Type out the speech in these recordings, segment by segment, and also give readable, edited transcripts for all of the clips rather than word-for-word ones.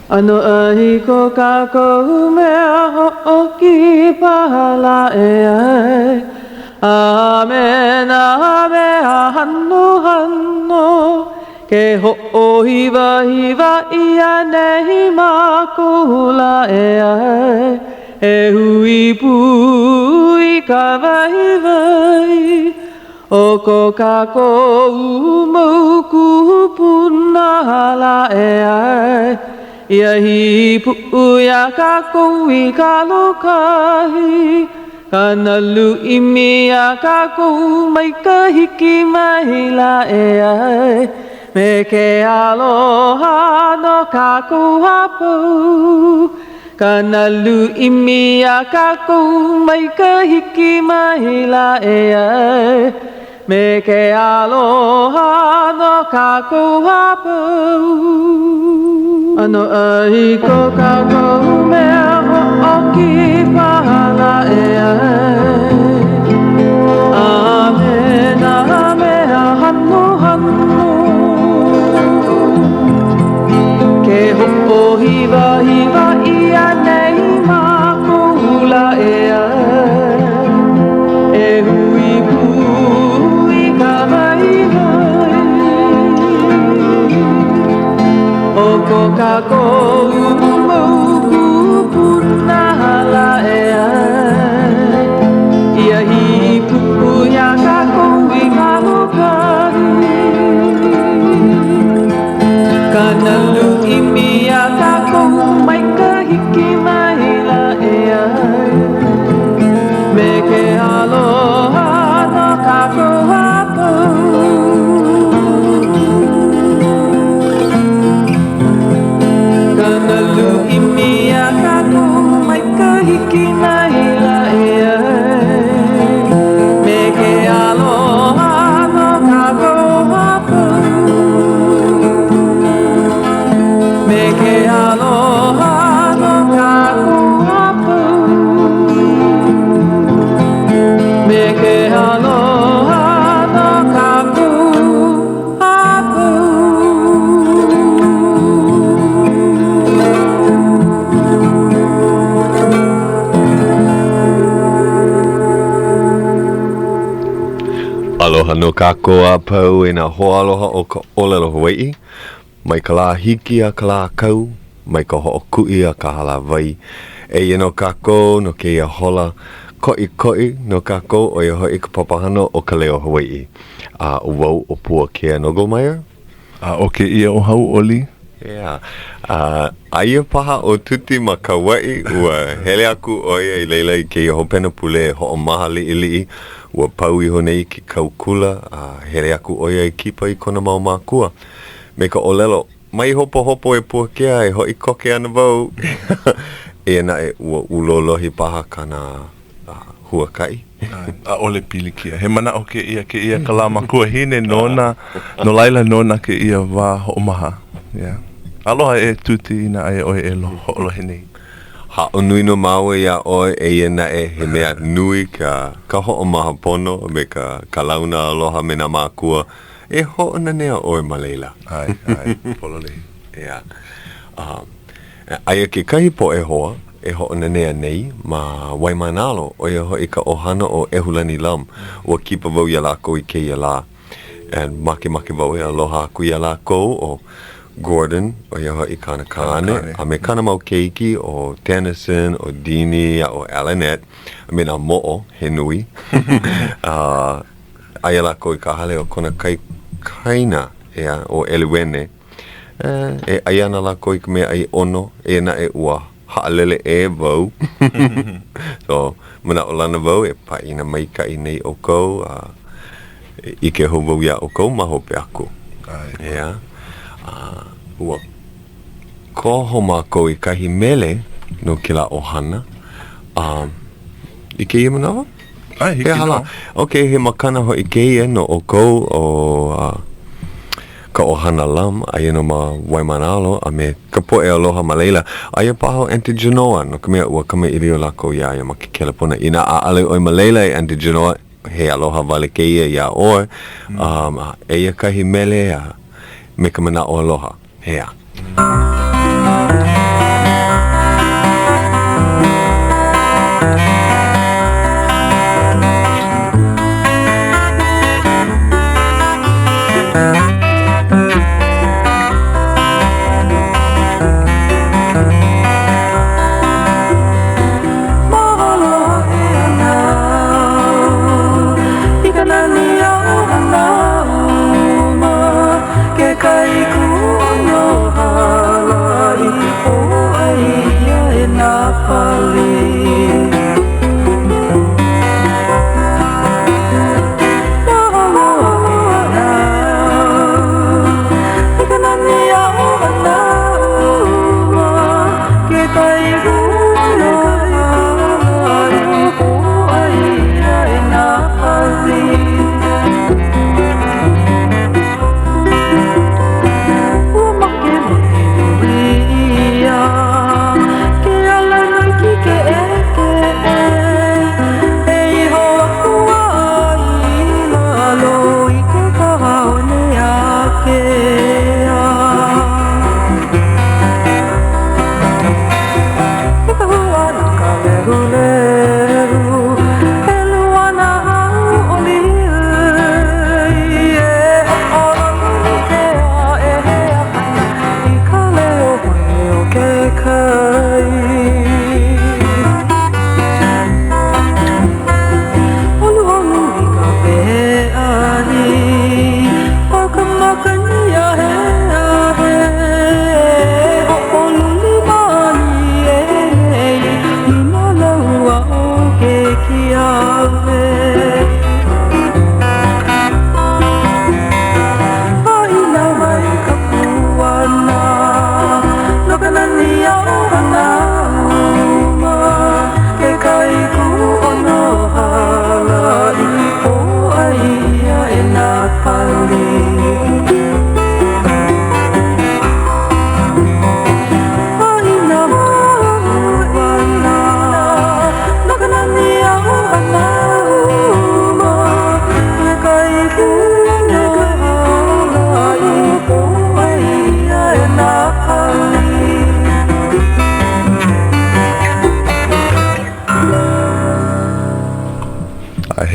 Ano ahi ko kako mea ho'oki pahala e ai. Amen, amen, hanno, hanno. Ke ho'ohiva hiva ia nehi makula e ai. E hui pui ka vai vai. O ko kako umauku punala e ai. Ia hi pu'uia ka koui ka lokahi. Kana lu'imi a ka kou mai ka hiki mai la e ai. Me ke aloha no ka kou hapau. Kana lu'imi a ka kou mai ka hiki mai la e ai. Me ke aloha no ka kou hapau. Ano ai ko ka kou mea ho'oki pahala e ai. Amen, amen, hanno, hanno. Ke ho'ohiva hiva ia nei makula e ai. E hui pui ka vai vai. O ko ka kou umauku punala e ai. Ia hi pu'uia ka koui ka lokahi. Kana lu'imi a ka kou mai ka hiki mai la e ai. Me ke aloha no ka kou hapau. Kana lu'imi a ka kou mai ka hiki mai la e ai. Me ke aloha no ka kou hapau. Me ke aloha no ka kou hapau. Me ke aloha no ka kou hapau. Aloha no kako a pau e nā hoaloha o ka olelo Hawai'i. Mai ka la hiki a ka la kau, mai ka ho'oku'i a ka halawai. E ia no kako no ke ia hola, ko'i no kako o ia hoi ka papahano o Ka Leo Hawaiʻi. A uwau o Puakea Nogelmeier. O ke ia o Hauʻoli. Yeah. Aia paha o tuti ma ka wai ua hele aku o ia I leila I ke ia hopena pule ho'omaha li'i. Ua pau I honei ki kaukula, hele aku o ia I kipa I kona mau mākua. Me ka olelo, mai hopo e Puakea e hoi koke ana wau. E na e ua ulolohi paha kana huakai. A ole pilikia. He mana o ke ia ka la makua hine nona, no laila nona ke ia wā ho'omaha. Yeah. Aloha e tuti ina ai oe e lohi nei. Ha o nui no maua ia oe e ia na e he mea nui ka ho'omaha pono me ka launa aloha me na mākua. E ho'ona nea oe ma leila. Ai, pololei. Yeah. Aia ke kahi po e hoa, e ho'ona nea nei, ma Waimanalo, o ia hoi ka ohana o Ehulani Lam, ua kipa wau ia lako I ke ia la. And make wau ia aloha aku ia lako o Gordon, o ia hoi kana kane, a me kana mau keiki o Tennyson, o Dini, o Alanet, a me na mo'o, he nui. Aia lako I ka hale o kona kaina ea o Eliwene. E aiana lako I ka mea ai ono, e na e ua haalele e vau. So, mana o lana vau e paina maika I nei o kou, I ke ho vau ia o kou maho pe aku. Yeah. Ua koho mako I kahi mele no ke la ohana. I ke ia manawa? Ai, hiki no. Okay, he makana ho I ke ia no o kou o ka ohana lam, aia no ma Waimanalo, a me ka poe aloha ma leila. Aia paho anti-genoa, no ka mea ua kama I rio lako ia ia ma ke kelepona. Ina a ale oi ma leila e anti-genoa, he aloha vale ke ia oe. E ia kahi mele me ka mana o aloha. Hea.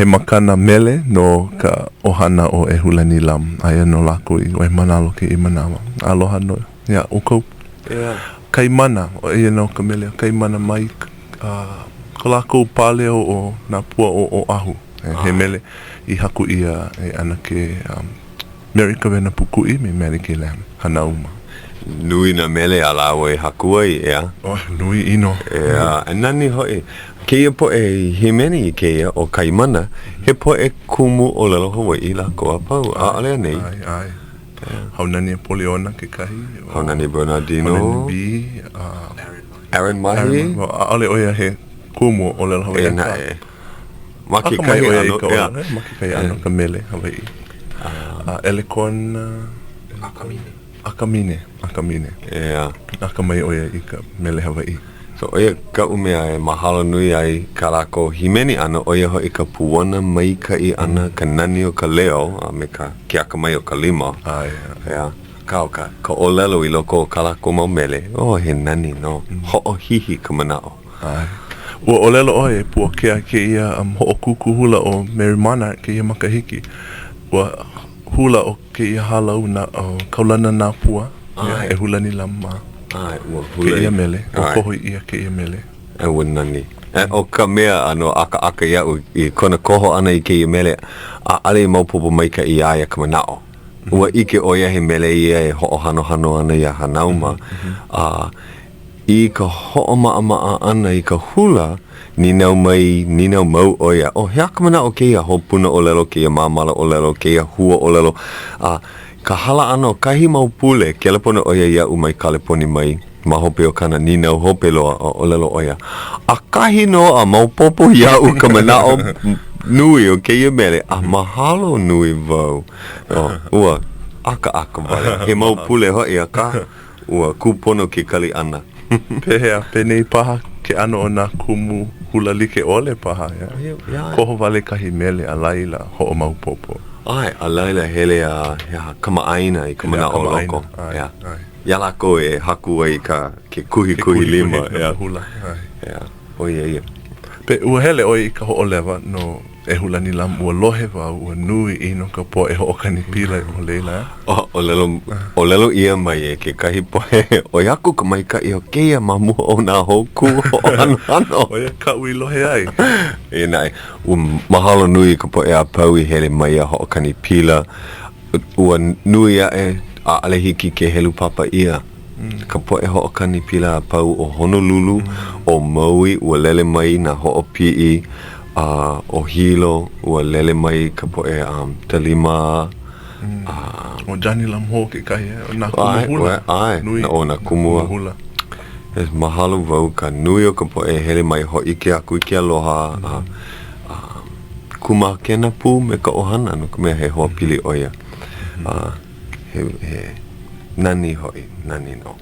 He makana mele no ka ohana o e hulani lam aia no lako I manalo ke I manawa. Aloha no ya uko. Kai mana o e no ka mele kai mana mai ka lako pale o na pua o ahu. He mele I haku ia e ana ke Amerika vena pukui me Amerika lam hana uma. Nui na mele ala o e hakua I ea. Oh, nui ino. Ea, nani hoi. Keia po e himeni I keia o kaimana, he po e kumu o lalo Hawai'i la koa pau. Ale nei. Ai. Haunani Poliona ke kahi. Haunani Bernardino. Haunani B. Aaron Mahi. Ale oia he kumu o lalo Hawai'i. E na e. Maki kai ano. Maki kai ano ka mele Hawai'i. Keʻala Kwan. Akamine. Ea. Akamai oia I ka mele Hawai'i. So oia ka umea e mahalo nui ai ka lako himeni ana oia hoi ka puana mai ka I ana ka nani o ka leo a me ka kiaka mai o ka lima. Ai. Ea. Ka olelo I loko o ka lako mau mele. Oh he nani no. Ho'o hihi ka manao. Ai. Ua olelo oe Puakea ke ia ho'okuku hula o Mary Monarch ke ia makahiki. Ua hula o ke ia halau na kaulana nā pua. E hulani lama. Ai, ua hula. Ke ia mele. O koho ia ke ia mele. E nani. O ka mea ano aka iau I kona koho ana I ke ia mele. A ale maupopo mai ka I aia ka manao. Ua ike oia he mele ia e ho'o hano ana ia hanauma. I ka ho'o maa ana I ka hula, ninau mau oia. O hea ka manao ke ia hopuna o lelo ke ia mamala o lelo ke ia hua o lelo. Ka hala ano kahi mau pule ke lepona oia ia umai kaleponi mai ma hope o kana ninau hope loa o lelo oia. A kahi no a mau popo ia u ka manao nui o ke ia mele a mahalo nui vau. Ua aka vale. He mau pule hoi a ka ua kupono ke kali ana. Pehea, penei paha ke ano o nā kumu hula like ole paha. Koho vale kahi mele a laila ho'o mau popo. Ai, a laila hele a kamaaina I ka mana o loko. Ia lako e haku ai ke kuhi lima. Hula. Oia ia. Pe ua hele oi I ka ho'o lewa no e hulani lam ua lohe wau ua nui ino ka po e hoʻokani pila o leila. O lelo ia mai e ke kahi poe o yaku ka mai ka i o keia mamua o nā hoku o ano. O ia ka ui lohe ai. E nai, mahalo nui ka poe a pau i hele mai a hoʻokani pila. Ua nui a e a ale hiki ke helu papa ia. Ka poe hoʻokani pila a pau o Honolulu, o Maui, ua lele mai na hoʻopiʻi, o Hilo, ua lele mai ka poe Talima, o Johnny lam ho ke kai o na kumahula. Ai, o na kumua. Mahalo wau ka nui o ka poe hele mai hoʻi ke aku i ke aloha, kuma kena pū me ka ohana, no ka mea he hoa pili oia. He nani hoi, nani no.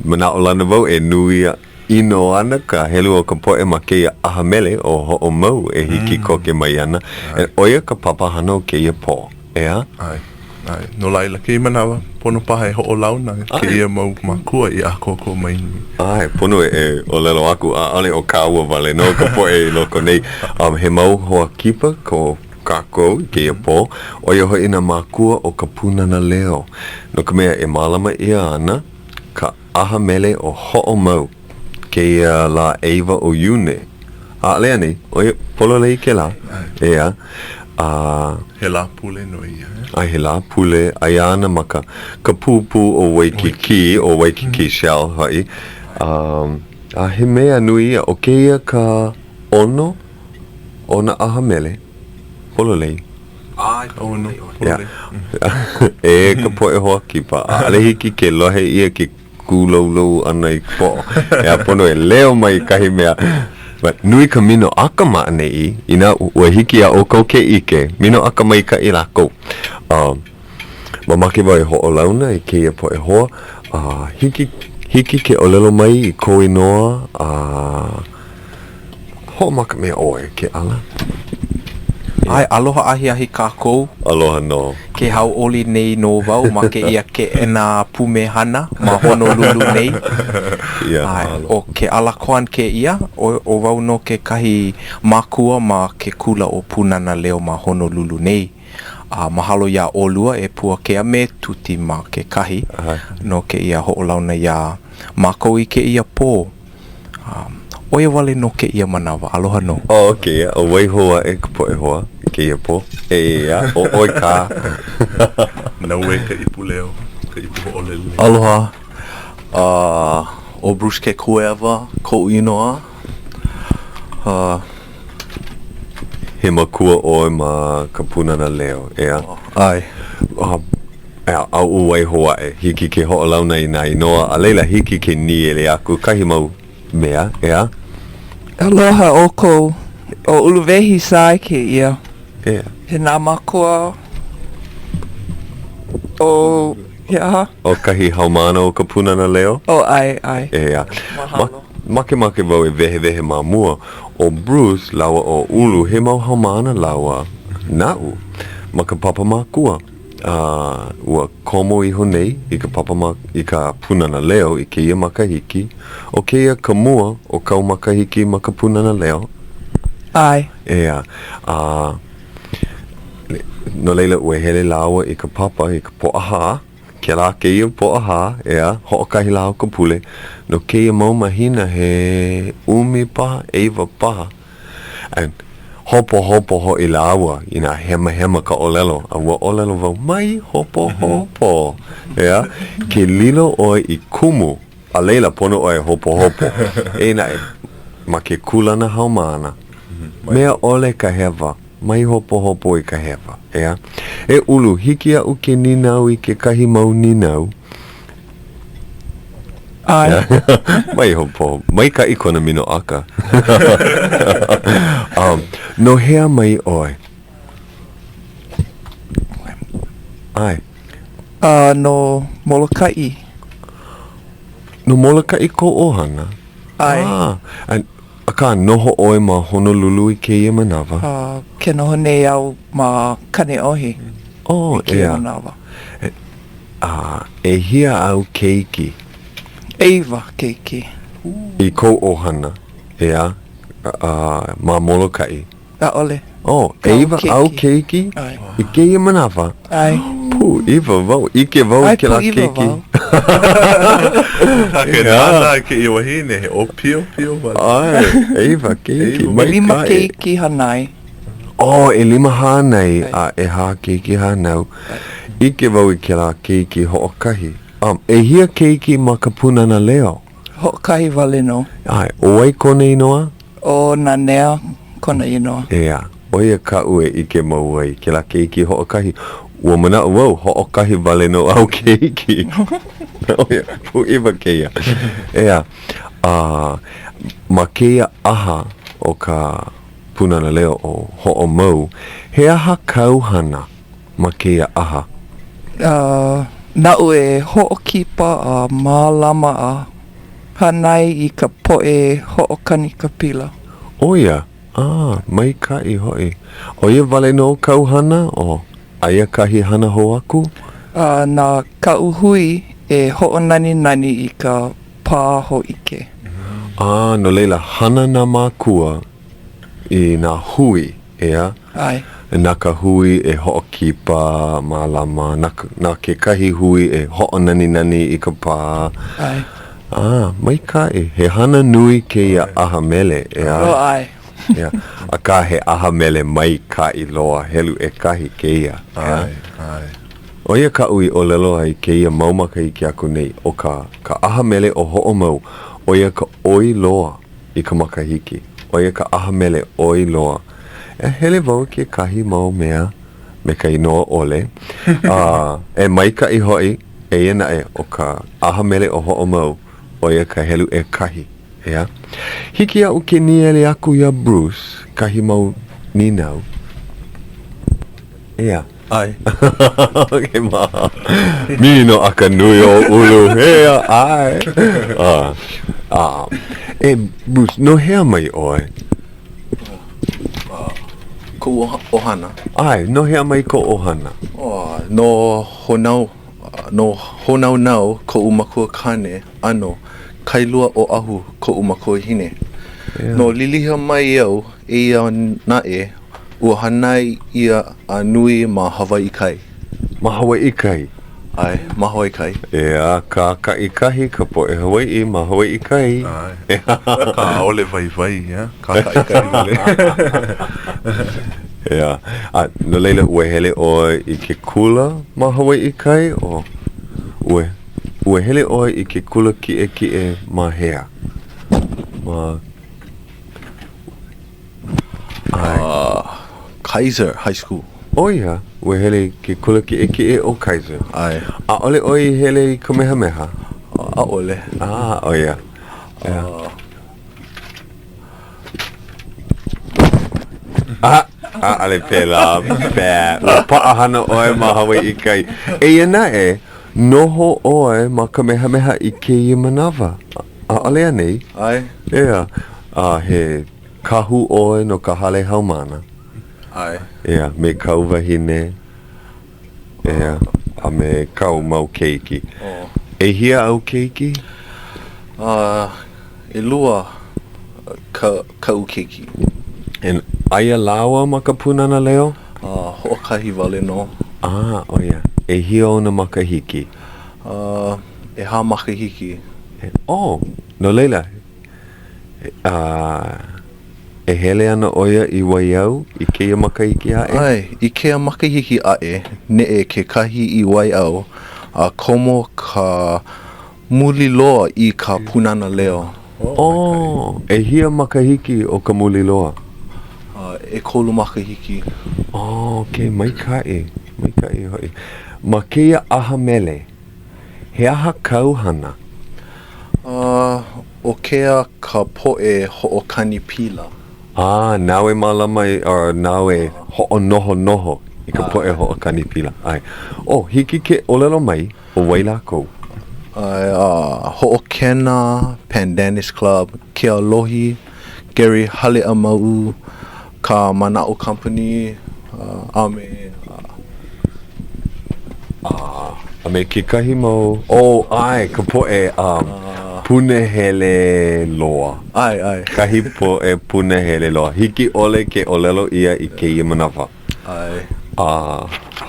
Mana o lana wau e nui ino ana ka helu o ka poe ma keia ahamele o ho'o mau e hiki koke mai ana. E oia ka papahana o keia po, ea? Ai. No laila ke manawa pono paha e ho'o launa keia mau makua i a koko mai. Ai, pono e o lelo aku a ale o kaua vale no ka poe loko nei. He mau hoa kipa ko kako ke po o ia hoi ina makua o ka punana leo no ka mea e malama ia ana ka aha mele o ho'o mau ke la Eva o Iune a lea ni o ia polo lei ke la ea he la pule no ia ai he la pule ai ana maka ka pupu o Waikiki shell hoi he mea nui ia o ke ia ka ono ona aha mele polo lei. Ai, ono, polo lei. E ka poe hoa kipa. Ale hiki ke lohe ia ke kūlou ana i po. Ea pono e leo mai kahi mea. But nui ka mino aka maa nei ina ua hiki a o kau ke ike. Mino aka mai ka i lako. Mamake wai ho'o launa i ke ia poe hoa. Hiki ke olelo mai i koe noa. Ho maka mea oe ke ala. Ai, aloha ahi kākou. Aloha no. Ke hauʻoli nei no wau, ma ke ia ke ena pumehana, ma Honolulu nei. Ai, o Keʻala Kwan ke ia, o wau no ke kahi makua ma ke kula o punana leo ma Honolulu nei. Mahalo ia olua e Puakea me tuti ma ke kahi, no ke ia hoʻolauna ia mākou i ke ia pō. Oia wale no ke ia manawa, aloha no. Okay, o wai hoa e ka poe hoa, ke ia po. Ia, o oi ka. Na ue ka ipu leo, ka ipu hoʻolele. Aloha, o Bruce Kekuʻewa, ko inoa. He makua oe ma ka punana leo, ea. Ai. Au u wai hoa e, hiki ke hoʻolauna i nā inoa, a leila hiki ke ni ele aku, kahi mau mea, ea? Aloha oko o Uluwehi Sai ke ia. Ea. He nā makua o ia. O kahi haumana o ka punana leo? O ai. Ea. Mahalo. Make wau e vehe mamua. O Bruce lawa o Ulu, he mau haumana lawa nau. Ma ka papa makua. Ua komo iho nei i ka i ka punana leo i ke ia makahiki. O ke ia ka mua o kau makahiki ma ka punana leo. Ai. Ea. No leila ua hele lawa i ka papa i ka poʻaha. Ke la ke ia poʻaha, ea, hoʻokahi lao ka pule. No ke ia mau mahina he umi paha, eiwa paha. And hopo ho i lawa i nā hema ka olelo. A ua olelo wau mai hopo. Ea, ke lilo oe i kumu. A leila pono oe hopo. E nai, ma ke kulana haumana. Mea ole ka hewa. Mai hopo i ka hewa. Ea, e ulu hiki au ke ninau i ke kahi mau ninau. Ai. Mai hopo. Mai ka ikona mino aka. No hea mai oe. Ai. No Molokai. No Molokai ko ohana. Ai. Aka noho oe ma Honolulu i ke ia manawa. Ke noho nei au ma Kaneohi. Oh, Ke ia manawa. E hia au keiki. Eiwa keiki. I ko ohana. Ea. ma Molokai. Ole. Oh, Eva au keiki. Ike ia manawa. Ai. Pu, Eva vau. Ike vau ke la keiki. Ke nana ke i wahine he o pio wale. Ai, Eva keiki. Lima keiki hanai. Oh, e lima hanai a e ha keiki hanau. Ike vau i ke la keiki hoʻokahi. E hia keiki ma ka punana leo. Hoʻokahi wale no. Ai, o ai kone inoa? O nā nea kona inoa. Ea, o ia ka ue ike mau ai, ke la keiki hoʻokahi. Ua mana wau, hoʻokahi wale no au keiki. O ia, pu iwa keia. Ea, ma keia aha o ka punana leo o hoʻo mau, he aha kauhana ma keia aha? Nau e hoʻokipa a mālama a hanai i ka poʻe hoʻokani ka pila. O ia, mai kai hoi. O ia wale no kauhana o aia kahi hana ho aku? Nā ka uhui e hoʻonani i ka pā hoʻike. No leila hana na mākua i nā hui, ea? Ai. Nā ka hui e hoʻokipa mālama, nā ke kahi hui e hoʻonani i ka pā. Ai. Mai kai, he hana nui ke ia aha mele, ea? O ai. Yeah. A ka he aha mele mai kai loa helu e kahi ke ia. Ai. O ia ka ui o lelo ai ke ia maumaka i ke aku nei o ka aha mele o ho'o mau o ia ka oi loa i ka makahiki. O ia ka aha mele oi loa. E hele wau ke kahi mau mea me ka inoa ole. E mai ka i hoi e ina e o ka aha mele o ho'o mau o ia ka helu e kahi. Yeah. Hiki au ke niele aku ia Bruce, kahi mau ninau. Ea. Ai. Okay, ma. Mino aka nui o ulu. Ea, ai. Bruce, no hea mai oe. Ko ohana. Ai, no hea mai ko ohana. No honau nau ko umakua kane ano. Kailua o ahu ko umakua hine. No liliha mai au e ia nae ua hanai ia a nui ma Hawai'i kai. Ma Hawai'i kai? Ai, ma Hawai'i kai. Ea, ka kahi ka po e Hawai'i ma Hawai'i kai. Ai. Ka ole vai, ya. Ka kai ole. Ea, no leila ue hele o i ke kula ma Hawai'i kai o ue hele oi i ke kula ki e ma hea. Kaiser High School. O ia, ue hele ke kula ki e o Kaiser. Ai. A ole oi hele i Kamehameha? A ole. O ia. Ale pela, pē. Ua paahana oe ma Hawai'i kai. E ia e, noho oe ma Kamehameha i ke ia manawa. Alea nei? Ai. Ea. He kahu oe no ka hale haumana. Ai. Ea, me kau wahine. Ea, a me kau mau keiki. E hia au keiki? E lua kau keiki. En aia lawa ma ka punana leo? Hoʻokahi wale no. O ia. E hia ona makahiki? E ha makahiki. No leila. E hele ana oia i waiau i keia makahiki ae? Ai, i keia makahiki ae, ne e ke kahi i waiau, a komo ka muli loa i ka punana leo. E hia makahiki o ka muli loa? E kolu makahiki. Okay, mai kai hoi. Ma keia aha mele, he aha kauhana? O kea ka poʻe hoʻokani pila. Nawe malama nawe hoʻonoho i ka poʻe hoʻokani pila. Ai. Hiki ke olelo mai o wailako. Hoʻokena, Pandanus Club, Ke Alohi, Gary Hale Amau, ka Mana'o Company, A me ke kahi mau, ai, ka poʻe, Punehele loa. Ai. Kahi po e punehele loa. Hiki ole ke olelo ia I ke ia manawa. Ai.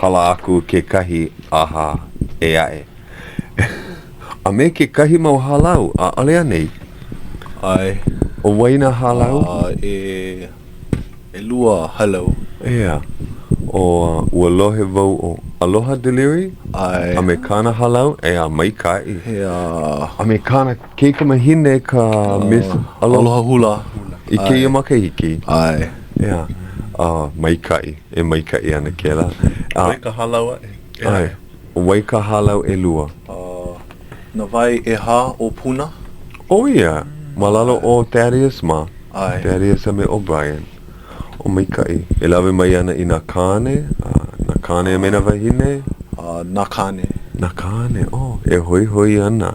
Hala aku ke kahi aha e ae. A me ke kahi mau halau, a alea nei. Ai. O waina halau? E lua halau. Ea. O ua lohe vau o aloha delivery? Ai. A me kana halau? Ea maikai. Hea. A me kana keika mahine ka miss Aloha hula. I ke ia makahiki. Ai. Ea. Maikai. E maikai ana kela. Waika halawa e. Ai. Waika halau e lua. Na vai e ha o puna? Oh ia. Malalo o Thaddeus ma. Ai. Thaddeus a me O'Brien. O maikai. E lawe mai ana I nā kāne. Nā kāne a me na wahine. Na kane. Nā kāne. Oh, e hoi ana.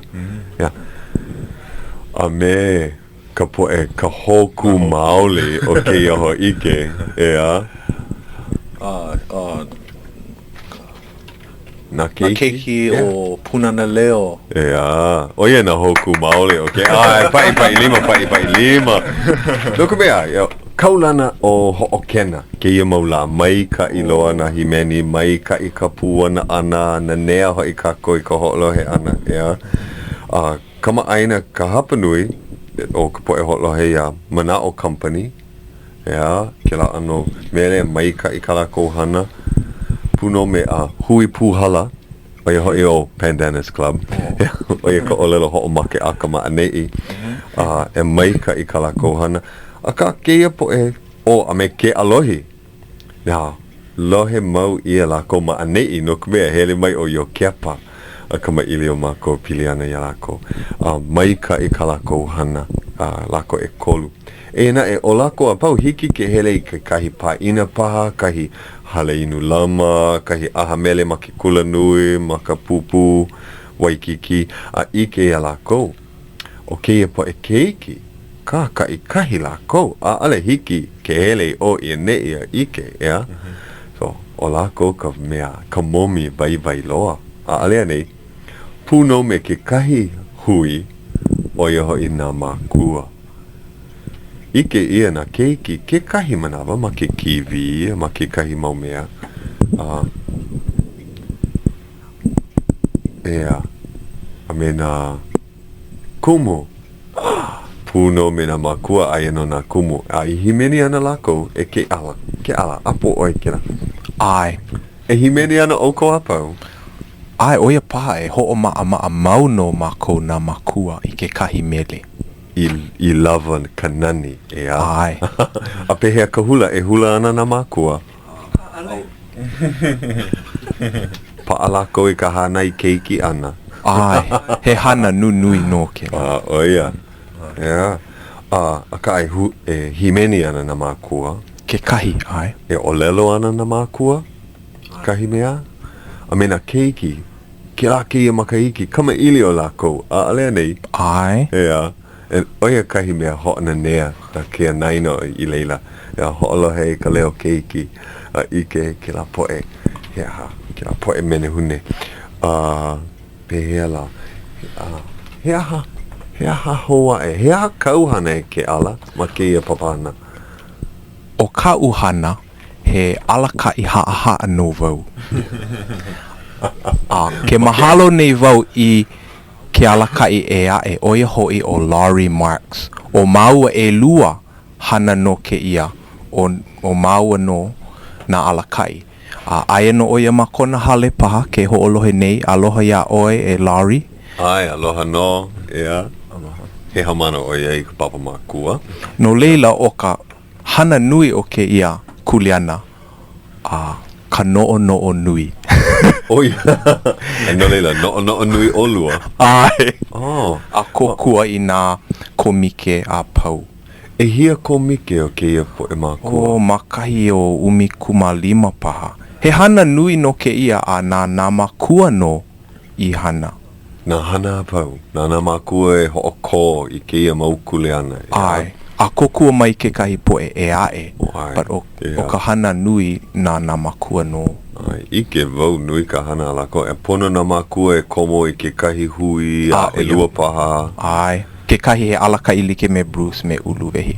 Ia. A me ka poe ka hoku maoli o ke iho ike. Ea. Nā Na keiki. keiki o punana leo. Ea. O ia na hoku maoli. Okay. Pai lima. Loko mea. Ia. Kaulana o ho'okena. Ke ia maula. Mai ka iloa na himeni. Mai ka I ka puana ana. Na nea ho I ka koi ka ho'olohe ana. Ea. Kama aina ka hapanui. O ka poe ho'olohe ia. Mana'o Company. Ea. Ke la ano. Mele mai ka I ka la kohana. Puno me a hui puhala. O ia hoi o Pandanus Club. O ia ka olelo ho'omake a ka ma'anei. E mai ka I ka la kohana. A ka keia po e o a me ke alohi. Nā, lohe mau ia la ko ma'anei no kumea hele mai o yo kepa. A ka maili o mako pili ana ia lako. Mai ka I ka lako hana. Lako e kolu. E na e o lako a pau hiki ke hele I ka kahi pāina paha, kahi hale inu lama, kahi aha mele ma ke kula nui, ma ka pupu, waikiki, a ike ia lako. O keia po e keiki. Ka I kahi lako. A ale hiki ke hele o I ne ia ike, ea? So, o lako ka mea, ka momi vai loa. A ale nei, puno me ke kahi hui o ia hoi nā mākua. Ike ia na keiki, ke kahi manawa ma ke kiwi, ma ke kahi mau mea. Ea, a me nā kumu. Puno me na makua aia no nā kumu. I himeni ana lako e ke ala, apo oi kera. Ai. E himeni ana oko apau. Ai, oia paha e ho'o maa mau no mako nā makua I ke kahi mele. I lava ka nani e a. Ai. A pehea ka hula, e hula ana nā makua. Pa alako I ka hana I keiki ana. Ai, he hana nunui no ke. Oia. Yeah. A ka e himeni ana na mākua. Ke kahi, ai. E olelo ana na mākua. Kahi mea. A me na keiki. Ke la ke ia makaiki. Kama ili o lako. A alea nei. Ai. Yeah. E oia kahi mea ho'ana nea. Na kea naino I leila. Ea ho'olohe ka leo keiki. Ike ke la poe. Hea. Ke la poe mene hune. Pehea la. Hea. Hea hoa e. Hea kauhana e ke ala. Ma ke ia papana. O ka uhana, he alaka I haa no vau. Ke mahalo nei vau I ke alaka I e a e oia hoi o Laurie Marks. O maua e lua hana no ke ia. O maua no na alakai. Aia no oia makona hale paha ke ho'olohe nei. Aloha ia oi e Laurie. Ai, aloha no. Ea. He hamana o iei ka papa mākua. No leila o ka hana nui o ke ia kuleana. Ka no'o nui. Oi. E no leila, no nui o lua. Ai. Oh. A kokua I nā komike a pau. E hia komike o ke ia po e mākua. O makahi o ʻumikumalima paha. He hana nui no ke ia a nā makua no I hana. Nā hana pau. Nā mākua e ho'oko I ke ia maukule ana. Ai. A kokua mai ke kahi poe e ae. Ai, But o ia. ka hana nui nā makua no. Ai, ike vau nui ka hana lako. E pono na makua e komo i ke kahi hui a e lua paha. Ai, ke kahi he alaka i like me Bruce me Uluwehi.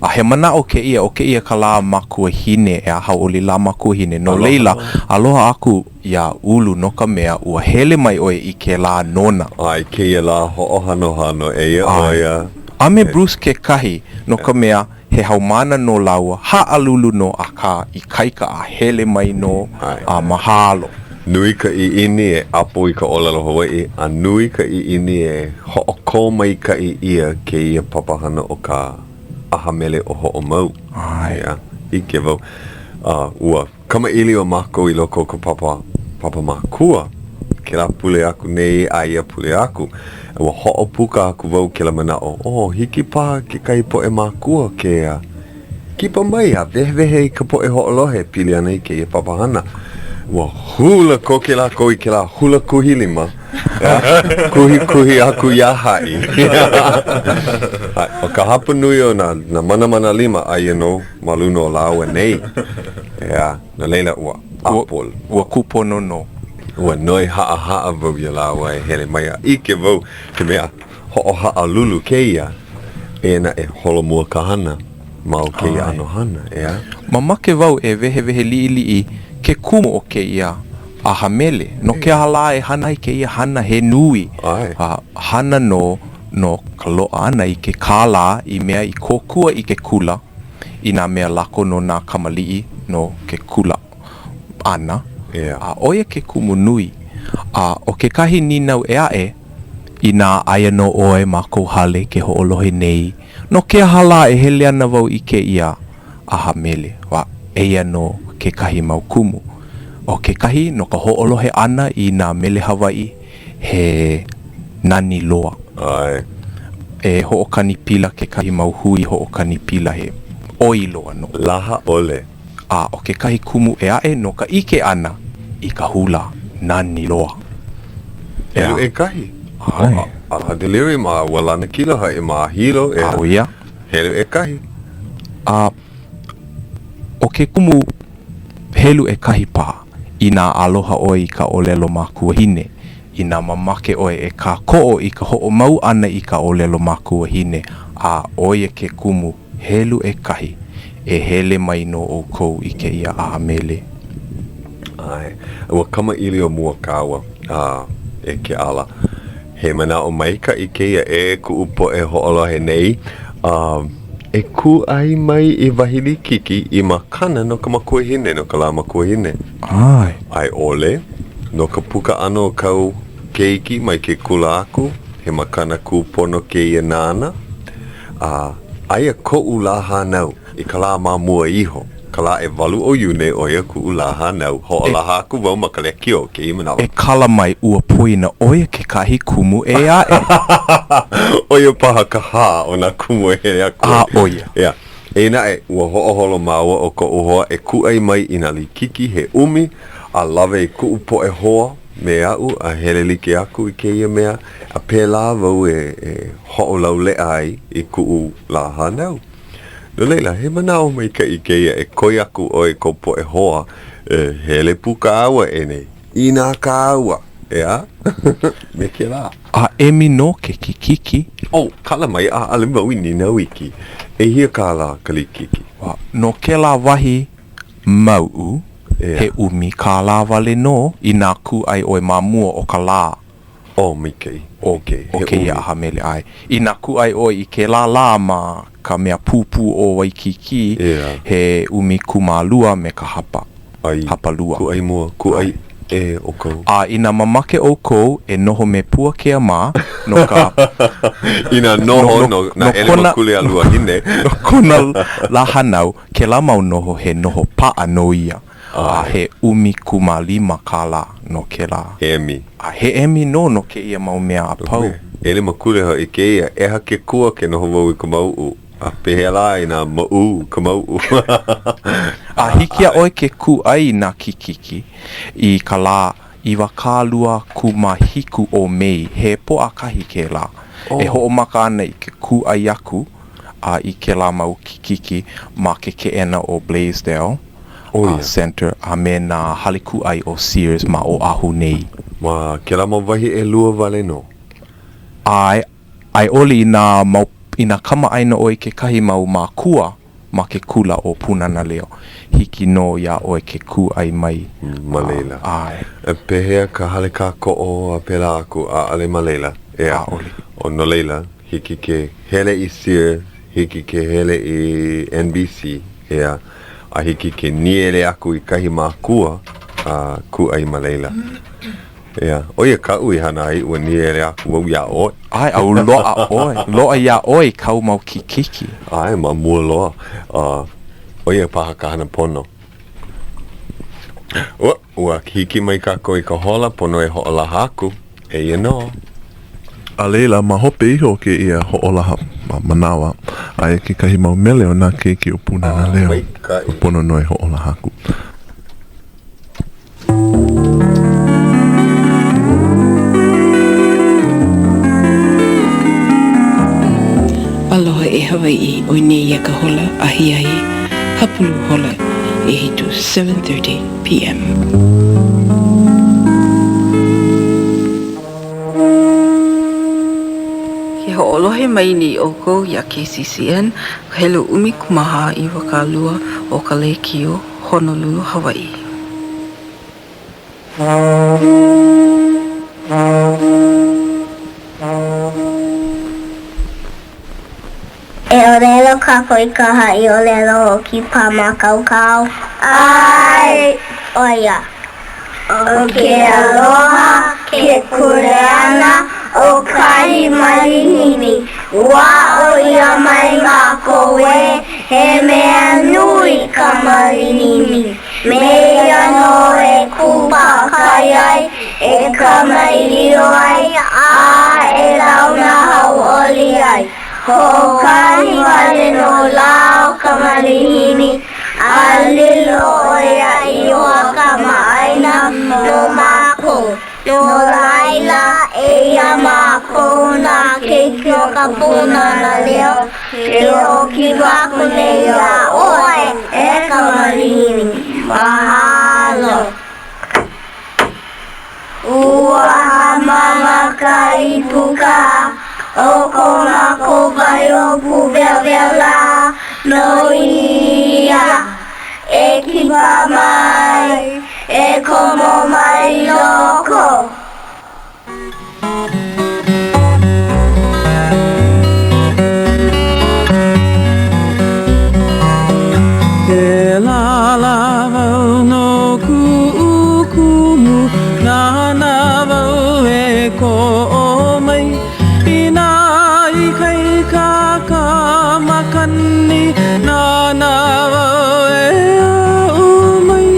A he mana o ke ia ka la makua hine e a hauʻoli la makua hine. No leila, aloha aku ia ulu no ka mea ua hele mai oe i ke la nona. Ai, ke ia la hoʻohano e ia oia. A me Bruce ke kahi no ka mea he haumana no laua ha'alulu no a ka i kaika a hele mai no a mahalo. Nui ka i ini e apo i ka olelo Hawai'i, a nui ka i ini e ho'oko mai ka i ia ke ia papahana o ka ahamele o ho'omau. Ai. Ia, ike vau. Ua, kama ili o mako i loko ka papa makua. Ke la pule aku nei, a ia pule aku. Ua ho'opuka aku vau ke la manao. Hiki paha ke kai po e makua ke a kipa mai a vehevehe i ka po e ho'olohe pili ana i ke ia papahana. Ua hula ko ke la ko i ke la hula kuhilima. Kuhi aku ia hai. O ka hapa nui o na mana lima a ia no maluno laua nei. Ia, na leila ua apol. Ua kupono no. Ua noi haa vau ia laua e hele mai a ike vau ke mea ho'o haa lulu ke ia. E na e holomua ka hana. Mau ke ia ano hana, ia. Mamake vau e vehevehe li'i ke kumo o ke ia a hamele. No ke hala e hana i ke ia hana he nui. Ai. Hana no ka loa ana i ke kāla i mea i kokua i ke kula. I nā mea lako no nā kamali'i no ke kula ana. Yeah. A oia ke kumu nui. O ke kahi ninau e ae i nā aia no oe mako hale ke ho'olohe nei. No ke hala e hele ana vau i ke ia a hamele. Wa eia no ke kahi mau kumu. O ke kahi no ka ho'olohe ana i nā mele Hawai'i he nani loa. Ai. E ho'okani pila ke kahi mau hui ho'okani pila he oi loa no. Laha ole. O ke kahi kumu e ae no ka ike ana i ka hula nani loa. Elu e kahi. Ai. A deliri ma walana kila hai ma hilo e. Au ia. Helu e kahi. O ke kumu helu e kahi pā i nā aloha oi i ka olelo makua hine. I nā mamake oi e ka ko'o i ka ho'o mau ana i ka olelo makua hine. A oi e ke kumu helu e kahi e hele mai no o kou i ke ia a mele. Ai. Ua kama ili o mua kawa e ke ala. He mana o maika i ke ia e ku upo e ho'olohe nei. E ku ai mai i wahili kiki i makana no ka makua hine, no ka la makua hine. Ai. Ai ole, no ka puka ano kau keiki mai ke kula aku, he makana ku pono ke ia nana. Aia ko ula hanau i ka la mamua iho. Ka la e walu o iune o ia ku ula hanau. Ho ala haku wau makaleki o ke imanawa. E kala mai ua poina oia ke kahi kumu e ae. Oia paha ka ha o na kumu e aku. Oia. Yeah. E na e ua ho'oholo maua o ko uhoa e kuai mai i na li kiki he umi. A lawe i ku upo e hoa me au a hele like aku i ke ia mea. A pēlā vau e ho'olau le ai i ku u la hanau. No leila, he manao mai ka i ke ia e koi aku o e kopo e hoa. Hele puka aua e nei. Ina ka aua. Ea? Me ke la. A emi no ke kikiki. Kala mai a alima wini na wiki. E hia ka la ka li kiki. No ke la wahi mau he umi ka la wale no i nā ku ai oe mamua o ka la. Mikei. O ke ia hamele ai. I nā ku ai oe i ke la ma ka mea pupu o Waikiki he umi kumalua me ka hapa. Hapa lua. Ku ai mua, ku ai e o kou. I nā mamake o kou e noho me Puakea mā no ka... I nā noho no na ele makule alua hine. No kona la hanau ke la mau noho he noho paa no ia. He umi kumalima ka la no ke la. He emi. He emi no ke ia mau mea a pau. Ele makule ha i ke ia eha ke kua ke noho wau i ka mau a pehela i nā mau ka mau. Hiki a oe ke ku ai nā kikiki i ka la i wakalua kumahiku o mei he po a kahi ke la. E ho o maka ana i ke ku ai aku I ke la mau kikiki ma ke keʻena o Blaisdell Center a me nā haliku ai o Sears ma o ahu nei. Ma ke la mau wahi e lua wale no? Ai oli ina kama aina o ke kahi mau mākua ma ke kula o punana leo. Hiki no ia o ke ku ai mai. Malela. Ai. E pehea ka hale ka ko'o a pela aku a ale malela. Ea. O no leila, hiki ke hele I Sears, hiki ke hele I NBC. Ea. A hiki ke niele aku I kahi mākua a ku ai malela. Ea. Oia ka ui hana ai ua niele aku au ia oi. Ai, au loa oi. Loa ia oi kau mau kikiki. Ai, ma mua loa. Oia paha ka hana pono. Ua hiki mai ka koi ka hola pono e ho'olaha aku. E ia no. A leila, ma hope iho ke ia ho'olaha manawa. Ai ke kahi mau mele o nā keiki o punana leo. O pono no e ho'olaha aku. Aloha e Hawai'i o nei ia ka hola ahi ahi. Hapulu hola e hitu 7:30 p.m. Ke ho'olohe mai ni oko ia KCCN hele umi kumaha I wakalua o ka Leikio, Honolulu, Hawai'i. E o lelo ka koi kaha I o lelo o ki pama kaukau. Ai, oia. O ke aloha, ke kureana, o kahi malinini. Wa o ia mai makoe, he mea nui ka malinini. Mea no e kupa kaiai, e ka mailio ai, a e launa hauʻoli ai. Ho kahi wale no lao ka malihini, a lilo oia I oa ka maaina no mako. No laila e ia mako na keiki o ka punana leo, ke o ki waku nei a oe e ka malihini. Mahalo. Ua mama ka I puka. O kona ko vai o puvela no ia e kipa mai e como mai loko. Ke la lava no ku'ukumu na na vau e ko mai makani na na e au mai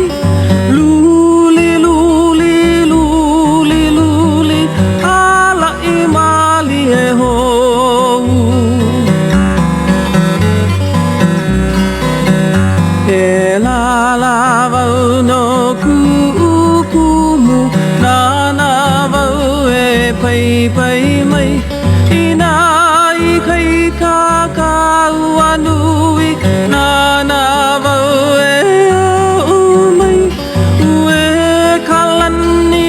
luli luli luli luli ala I mali e hou e la la vau no ku'ukumu na vau e pai pai mai ina I kai ka ua nui na vau e au mai ue kalani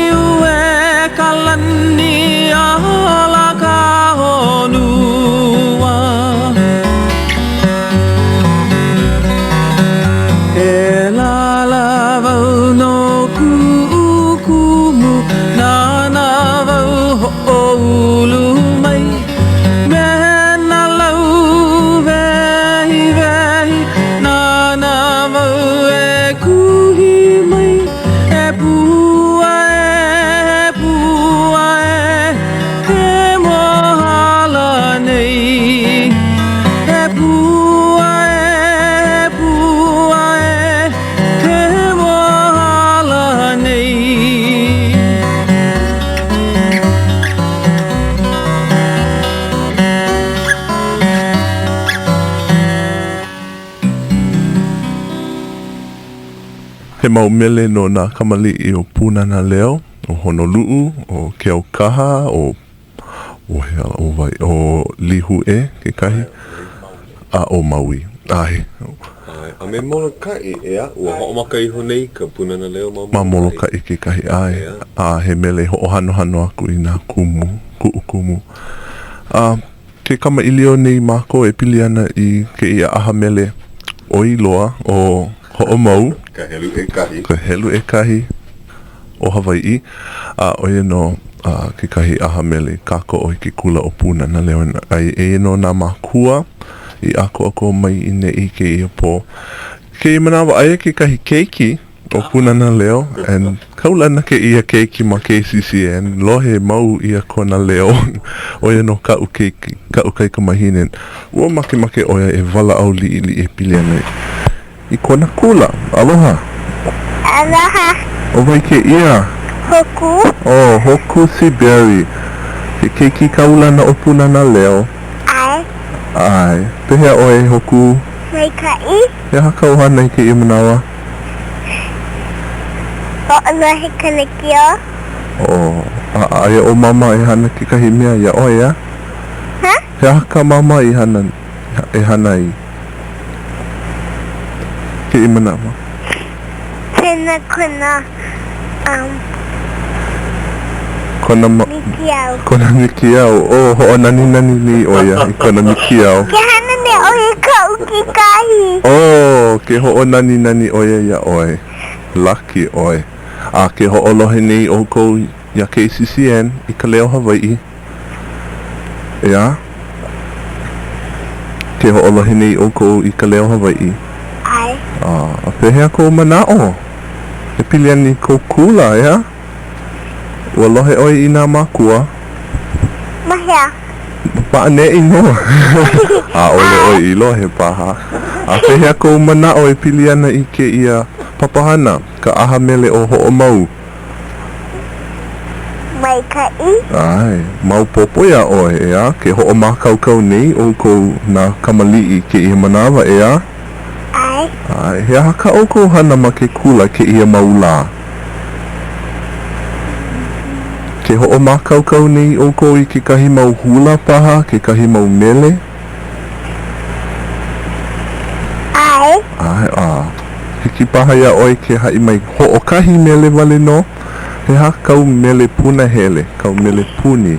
ala ka honua e la vau no ku'ukumu na vau ho'olu mai He mau mele no nā kamali'i o punana leo, o Honolulu, o Keaukaha, o lihu e, ke kahi. o Maui. Ai. A me Molokai ea, ua hoʻomakai honei ka punana leo Ma Molokai ke kahi ai. He mele hoʻohano aku i nā ku'u. Ke kama ilio nei mako e pili ana i ke ia aha mele o iloa o ho'omau. Ka helu e kahi o Hawai'i. Oia no ke kahi aha mele kako o ke kula o punana leo. Ai e no nā makua i ako mai i ne i ke ia po. Ke i manawa aia ke kahi keiki o punana leo. And kaulana ke ia keiki ma KCCN. Lohe mau ia kona leo. Oia no kau keiki, kau kai ka mahine. Ua make oia e wala au li e pili ana i kona kula. Aloha. Aloha. O vai ke ia. Hoku. Oh, hoku si berry. Ke keiki kaulana o punana leo. Ai, pehea oe hoku. Mai kai. He haka ohana i ke i manawa. Uluwehi Sai. Aia o mama e hana ke kahi mea ia oe ya? Ha? He haka mama i hana i ke i manawa. Tēnā Kona mikiau. Kona mikiau. Ho'o nani ni oia i kona mikiau. Ke hana ne oe ka uki kahi. Ke ho'o nani oia ia oe. Lucky oe. Ke ho'olohe nei o kou ia KCCN i Ka Leo Hawaiʻi. Ia? Ke ho'olohe nei o kou i Ka Leo Hawaiʻi. Ai. Pehea kou mana'o. E pili ani kou kula, ia? Ua lohe oi i nā makua. Mahea. Paane i no. Ole oi i lohe paha. Pehea kou mana'o e pili ana i ke ia papahana. Ka aha mele o ho'omau. Mai kai. Ai, mau popo ia oe, ea. Ke ho'omakaukau nei o kou nā kamali'i ke ia manawa, ea. Ai. He haka o kou hana ma ke kula ke ia maula. Ke ho'omakaukau nei o kou i ke kahi mau hula paha, ke kahi mau mele. Ai. Hiki paha ia oi ke hai mai ho'okahi mele wale no. He ha kau mele puna hele, kau mele puni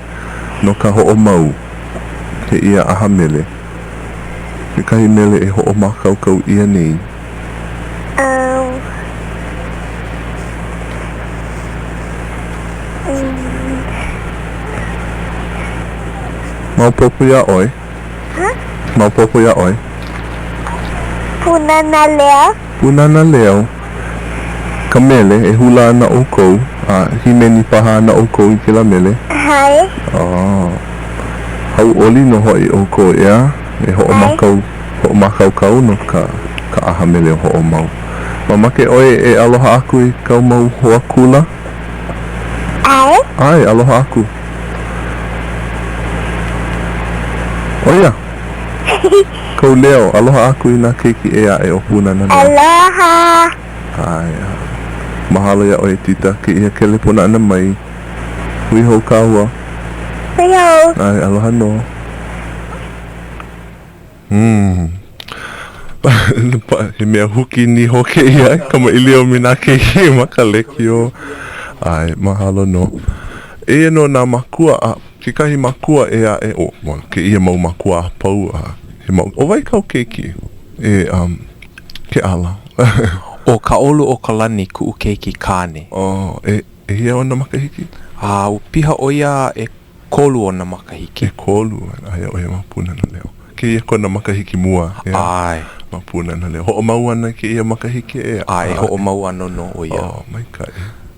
no ka ho'omau. Ke ia aha mele. Ke kahi mele e ho'omakaukau ia nei. Mau popo ia oi? Ha? Mau popo ia oi? Punana leo. Punana leo. Ka mele e hula ana o kou. Himeni paha ana o kou i ke la mele. Hai. Hauʻoli no hoi o kou ea. E ho'omakaukau no ka aha mele o ho'omau. Mamake oi e aloha aku i kau mau hoa kula? Ai. Ai, aloha aku. Oia. Kau leo, aloha aku i nā keiki ea e o punana leo. Aloha. Ai, mahalo ia oi tita ke ia kele puna ana mai. Hui hou kaua. Hui hou. Ai, aloha no. He mea huki ni hoke ia, kama ilio mina keiki makaleki o. Ai, mahalo no. E no nā makua ke kahi makua ea e o. Ke ia mau makua pau he mau. O vai kau keiki ke ala. O ka olu o ka lani ku'u keiki kāne. E hia ona makahiki? Piha oia e kolu ona makahiki. E kolu, aia oia mapuna na leo. Ke ia kona makahiki mua. Ai. Mapuna na leo. Ho'o mau ana ke ia makahiki ea. Ai, ho'o mau ano no oia. Mai kai.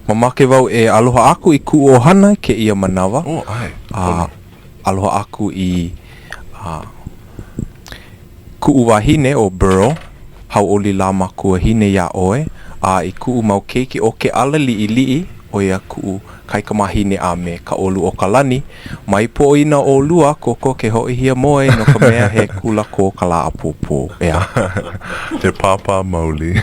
Mamake wau e aloha aku i ku'u ohana ke ia manawa. Ai. Aloha aku i ku'u wahine o Burrow. Hauʻoli la makua hine ia oe. I ku'u mau keiki o ke ala li'i o ia ku'u kaikamahine a me ka olu o ka lani. Mai po ina o lua koko ke hoi hia moe no ka mea he kula ko ka la apopo. Ea. Te papa mauli.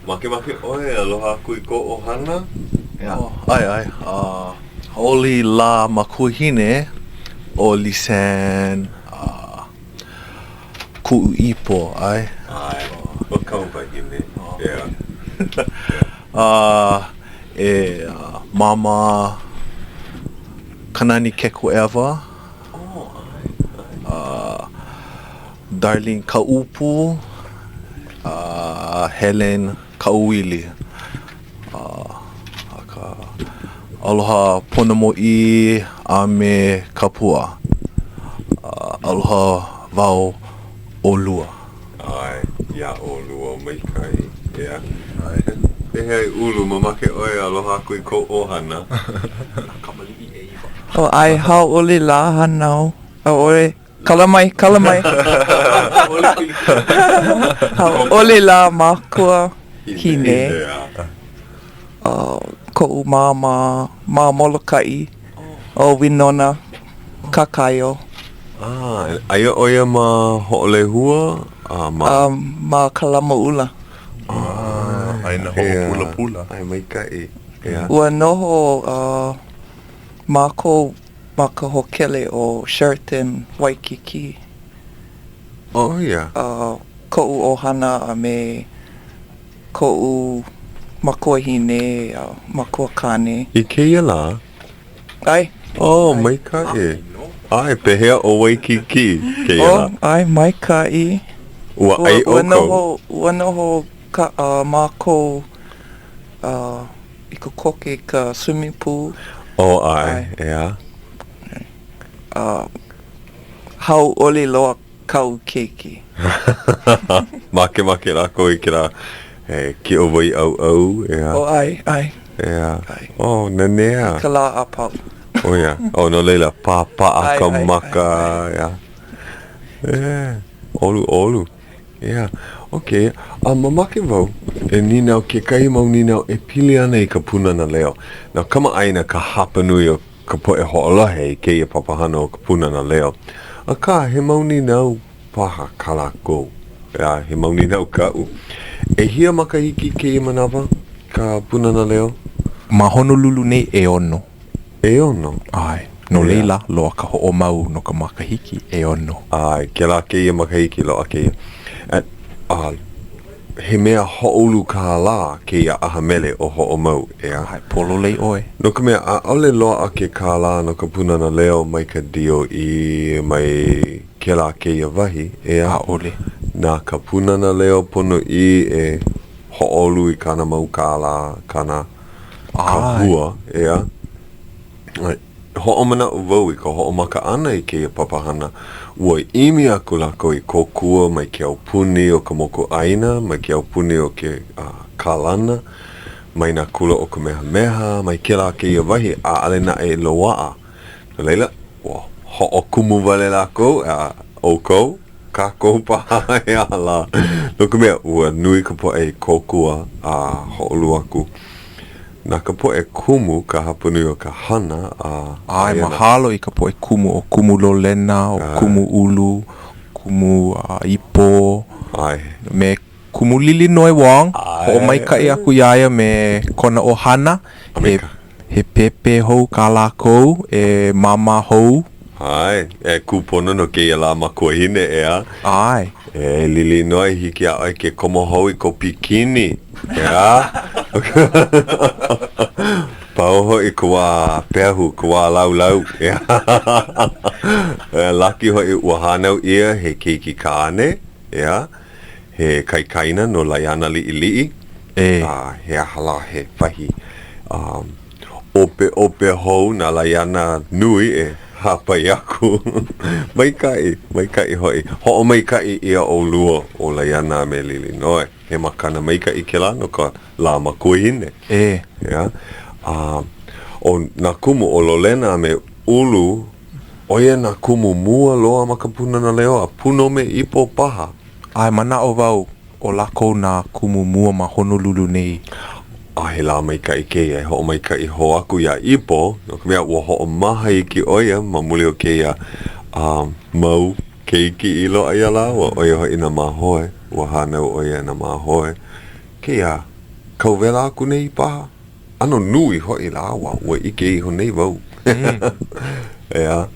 Make oe, aloha aku i ko ohana. Ai. Oli la makuhine o Lisan kuʻipo ai. Ai. O kaupa ine. Yeah. Mama Kanani Kekuʻewa. Darling Kaupu. Helen Kauili. Aloha Ponamo'i a me Kapua. Aloha Vau Olua. Ai, ia Olua mai kai. Yeah. Ai. He ulu mamake oe aloha kui ko ohana. O ai hauʻoli la hanau. Hauʻoli kalamai. Hauʻoli la makua hine. Koʻu ma Molokaʻi. O Winona Kakaio. Aia oia ma hoʻolehua? Ma Kalamaʻula. Aina ho pula. Ai mai kai. Ua noho mako ka hokele o Sheraton Waikiki. Oh yeah. Ko'u ohana a me ko'u makua hine a makua kane. I keia la? Ai. Oh, mai kai. Ai, pehea o Waikiki. Keia la. Ai, mai kai. Ua ai oko. Ua noho ka mako I ka koke ka swimming pool. Oh, ai. Yeah. Hauʻoli loa kau keiki. Make lako I kira ki o wai au. Yeah. Oh, ai. Yeah. Ai. Oh, nanea. Ka la apau. Oh, yeah. Oh, no leila. Pa ka Ai, maka. Yeah. Yeah. Olu. Yeah. Okay. Mamake wau. E ninau ke kai mau ninau e pili ana I ka punana leo. Now, kama aina ka hapanui o ka poe hoʻolohe I keia papahana o ka punana leo. A ka, he mau ninau paha kalako. Yeah, he mau ninau kau. E hia makahiki keia manawa ka punana leo? Ma Honolulu nei e ono. E ono? Ai. No leila, loa ka ho'o mau no ka makahiki e ono. Ai, ke la keia makahiki loa keia. He mea ho'olu ka la keia aha mele o ho'o mau, ea. Ai, polo lei oe. No ka mea, ole loa a ke ka la no ka punana leo mai ka dio I mai ke la keia wahi, ea. Ole. Nā ka punana leo pono I e ho'olu I kana mau ka la, kana ka hua, ea. Ai, ho'omana uvau I ka ho'omaka ana I keia papahana. Ua imi aku lako I kokua mai ke aupuni o ka moko aina, mai ke aupuni o ke kalana, mai nā kula o ka meha, mai ke la keia wahi a ale na e loa'a. No leila, ho'o kumu wale lako, o kou, ka kou paha e ala. No ka mea, ua nui ka po e kokua a ho'olu aku. Nā ka po e kumu ka hapuni o ka hana Ai, mahalo I ka po e kumu o kumu lolena, o kumu ulu, kumu ipo. Ai. Me kumu lili noi wang. O mai kai aku iaia me kona o hana. He pepe hou ka lākou, e mama hou. Ai, e kupono no keia la makua hine ea. Ai. E lili noi hiki a ai ke komo hou I ko pikini. Ea. Pauho I kua pehu, kua lau. Ea. Laki hoi ua hanau ia he keiki kaane. Ea. He kaikaina no laiana li'i. E. He ahala he wahi. Ope hou na laiana nui e. Hapai aku. Maikai hoi. Ho'o maikai ia o lua o laiana me lili noi. He makana maikai ke la no ka la makua hine. E. Yeah. O nā kumu o lolena me ulu, oia nā kumu mua loa maka punana leo a puno me ipo paha. Ai, mana o wau o lako nā kumu mua ma Honolulu nei. He la maikai keia, ho'o maikai ho aku ia ipo, no ka mea ua ho'o maha I ki oia, ma muli o keia mau keiki ilo aia la, wa oia hoi na mahoe, ua hanau oia na mahoe. Keia, kauwela aku nei paha. Ano nui hoi la awa, ua ike I ho nei wau. Ea,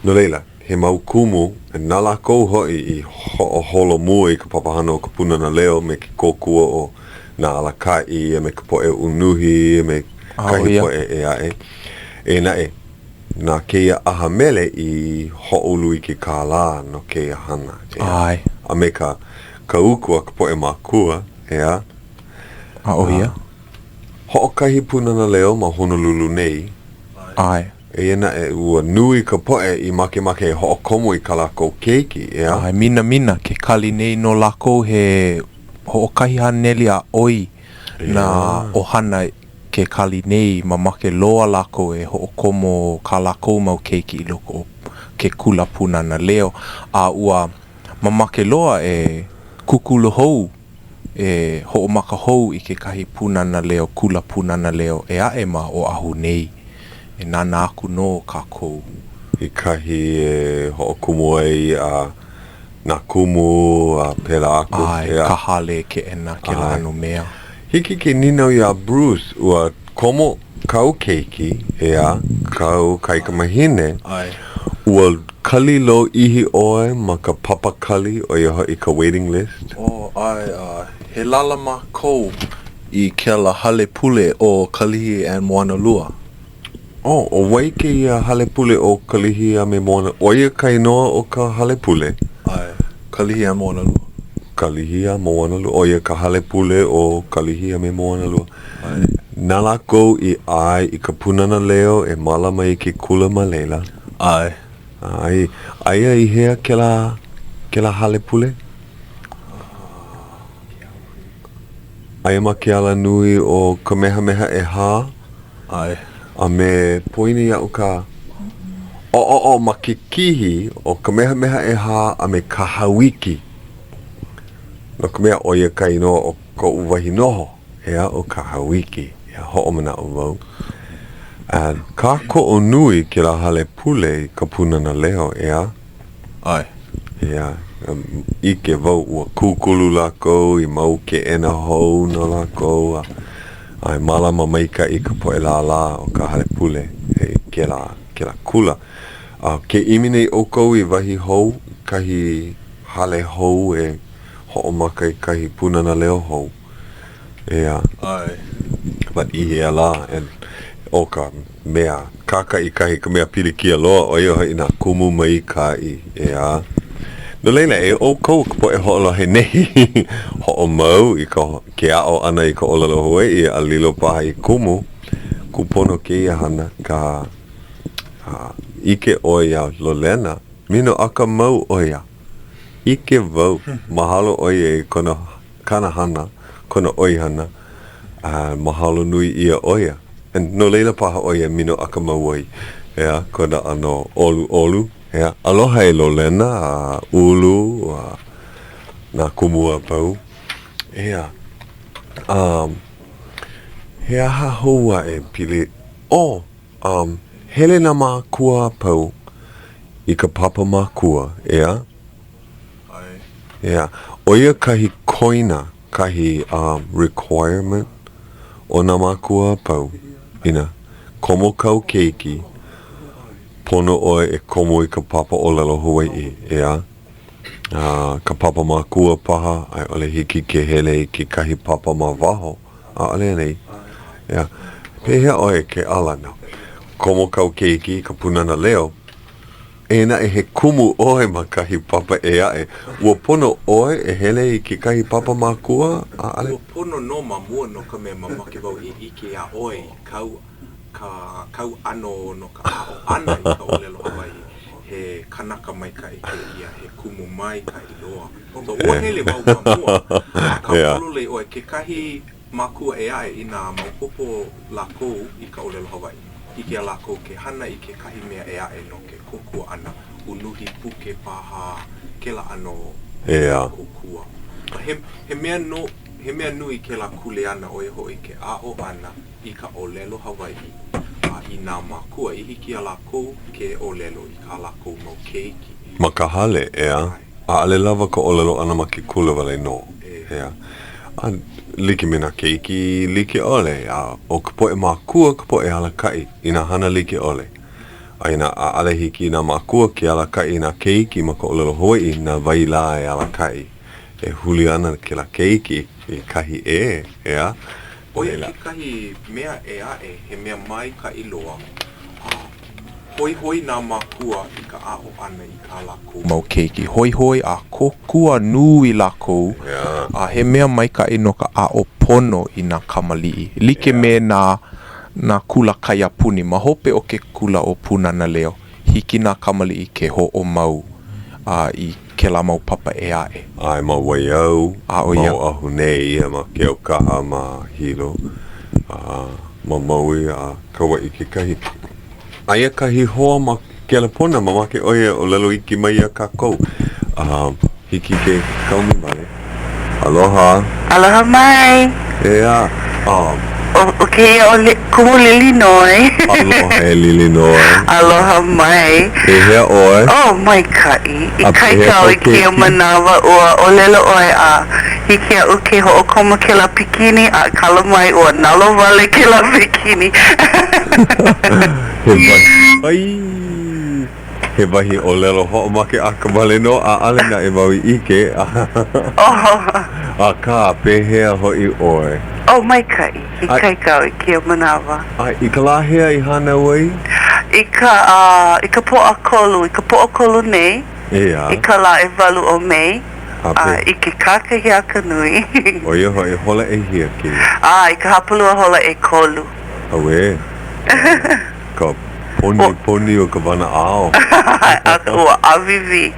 no leila, he mau kumu, nā lākou hoi I holo mua I ka papahana o ka punana leo me ke kōkua o nā alakai me ka poe unuhi me kahi poe e ae. E nae, nā keia aha mele I hoʻolu I ke kālā no keia hana. Ai. A me ka ukua ka poe mākua, ea. Hoʻokahi punana leo ma Honolulu nei. Ai. E ua nui ka poe I make hoʻokomo I ka lākou keiki, ea? Ai, mina, ke kali nei no lākou he hoʻokahi haneli a oi nā ohana ke kali nei ma make loa lākou e hoʻokomo ka lākou mau keiki I loko o ke kula punana leo. A ua ma make loa e kukulu hou e hoʻomaka hou I ke kahi punana leo, kula punana leo e ae ma o ahu nei. E nana aku no kākou. I kahi e hoʻokumu ai a nā kumu a pela aku. Ai, ka hale ke ena ke la ano mea. Hiki ke ninau I a Bruce ua komo kau keiki ea, kau kaikamahine. Ai. Ua kali lo ihi oe ma ka papa kali o ia I ka waiting list. Ai, he lalama kou I Keʻala hale pule o Kalihi and Moana Lua. O wai ke ia hale pule o Kalihi a me Moana. O ia kai noa o ka hale pule? Ai, Kalihi and Moana Lua. Kalihi a Moana Lua. O ia ka hale pule o Kalihi a me Moana Lua. Ai. Nā lākou I ai I ka punana leo e malama I ke kula ma leila. Ai. Ai, aia I hea ke la hale pule? Aia ma ke ala nui o ka meha e hā? Ai. A me poini iau ka ma ke kihi o ka meha e hā a me ka hawiki. No ka mea o ia kai no o ko uwahi noho ea o ka hawiki. Ia hoʻomana o wau. Ka ko o nui ke la hale pule ka punana leo ea. Ai. Ia, I ke wau ua kukulu lākou I mau ke ena hou no lākou. Ai malama maika I ka poe la o ka hale pule e ke la kula. Ke imine o kou I wahi hou, kahi hale hou e hoʻomaka I kahi punana leo hou. Ea. Ai. But I hea la, o ka mea kaka I kahi ka mea pilikia loa o ia I nā kumu mai kai. Ea. No leila e o kou ka poe hoʻolohe nei hoʻomau I ka ke a'o ana I ka olelo Hawai'i a lilo paha I kumu kupono ke ia hana ka ike oia lolena mino aka mau oia ike vau mahalo oia I kona kanahana kona oihana mahalo nui ia oia no leila paha oia mino aka mau oi ea kona ano olu Ea, aloha e lolena, ulu, nā kumua pau. Ea, he aha houa e pili. Hele na mā kua pau I ka papa mā kua, ea? Ai. Ea, o ia kahi koina, kahi requirement o nā mā kua pau. Ina, komo kau keiki. Pono oe e komo I ka papa o lelo Hawai'i, ea? Ka papa mā kua paha, ai ole hiki ke hele I ke kahi papa mā waho, a ole nei. Ea, pehea oe ke alana. Komo kau keiki, ka punana leo, e na e he kumu oe ma kahi papa e ae. Ua pono oe e hele I ke kahi papa mā kua, a ale? Ua pono no ma mua no ka mea mamake wau I ike a oe kau ano no ka a'o ana I ka olelo Hawai'i he kanaka mai ka I ke ia he kumu mai ka I loa. Oto ua hele wau ma mua ka polole oe ke kahi makua e ae I nā maupopo lākou I ka olelo Hawai'i. Ike a lākou ke hana I ke kahi mea e ae no ke kokua ana unuhi puke paha ke la ano kokua. He mea nui ke la kule ana o e hoi ke a'o ana I ka olelo Hawai'i. I nā makua I hiki a lākou ke olelo I ka lākou mau keiki. Ma ka hale, ea. A ale lava ka olelo ana ma ke kula wale no. Ea. A like me na keiki, like ole. O ka poe makua, ka poe halakai. I nā hana like ole. Aina a ale hiki na makua ke ala kai na keiki ma ka olelo Hawai'i na waila e ala kai. E huli ana ke la keiki i kahi ea. Oia ke kahi mea he mea mai ka iloa. Hoi nā makua i ka a'o ana i ka lako mau keiki. Hoi a kokua nui lako. He mea mai ka ino ka a'o pono i nā kamali'i. Like me nā kula kaya puni. Ma hope o ke kula o puna na leo. Hiki nā kamali'i ke ho'o mau i ke la mau papa e. Ai ma waiau, mau ahu nei, ma ke o ka'a ma hilo. Ma maui a kawa i ke kahi. Aia kahi hoa ma ke alapona ma make oia o lalo iki mai a kākou. Hiki ke kaumi male. Aloha. Aloha mai. Ea. Okay, kumu lili noi. Aloha e lili noi. Aloha mai. E hea oi. Oh, mai kai. I kai kau i ke manawa ua o lelo oi a hiki a uke ho o koma ke la pikini a kala mai ua nalo wale ke la pikini. He wahi o lelo ho o make a kamale no a alena e maui ike. A ka pehea ho i oi. Oh, mai kai. I kai kau i ke manawa. I ka la hea I hana wai? I ka po a kolu nei. Ea. I ka la e walu o mei. I ke kaka hiaka nui. O ia ho e hola e hia ki. I ka hapalua hola e kolu. Awe. Ka poni o ka wana ao. Ua avivi.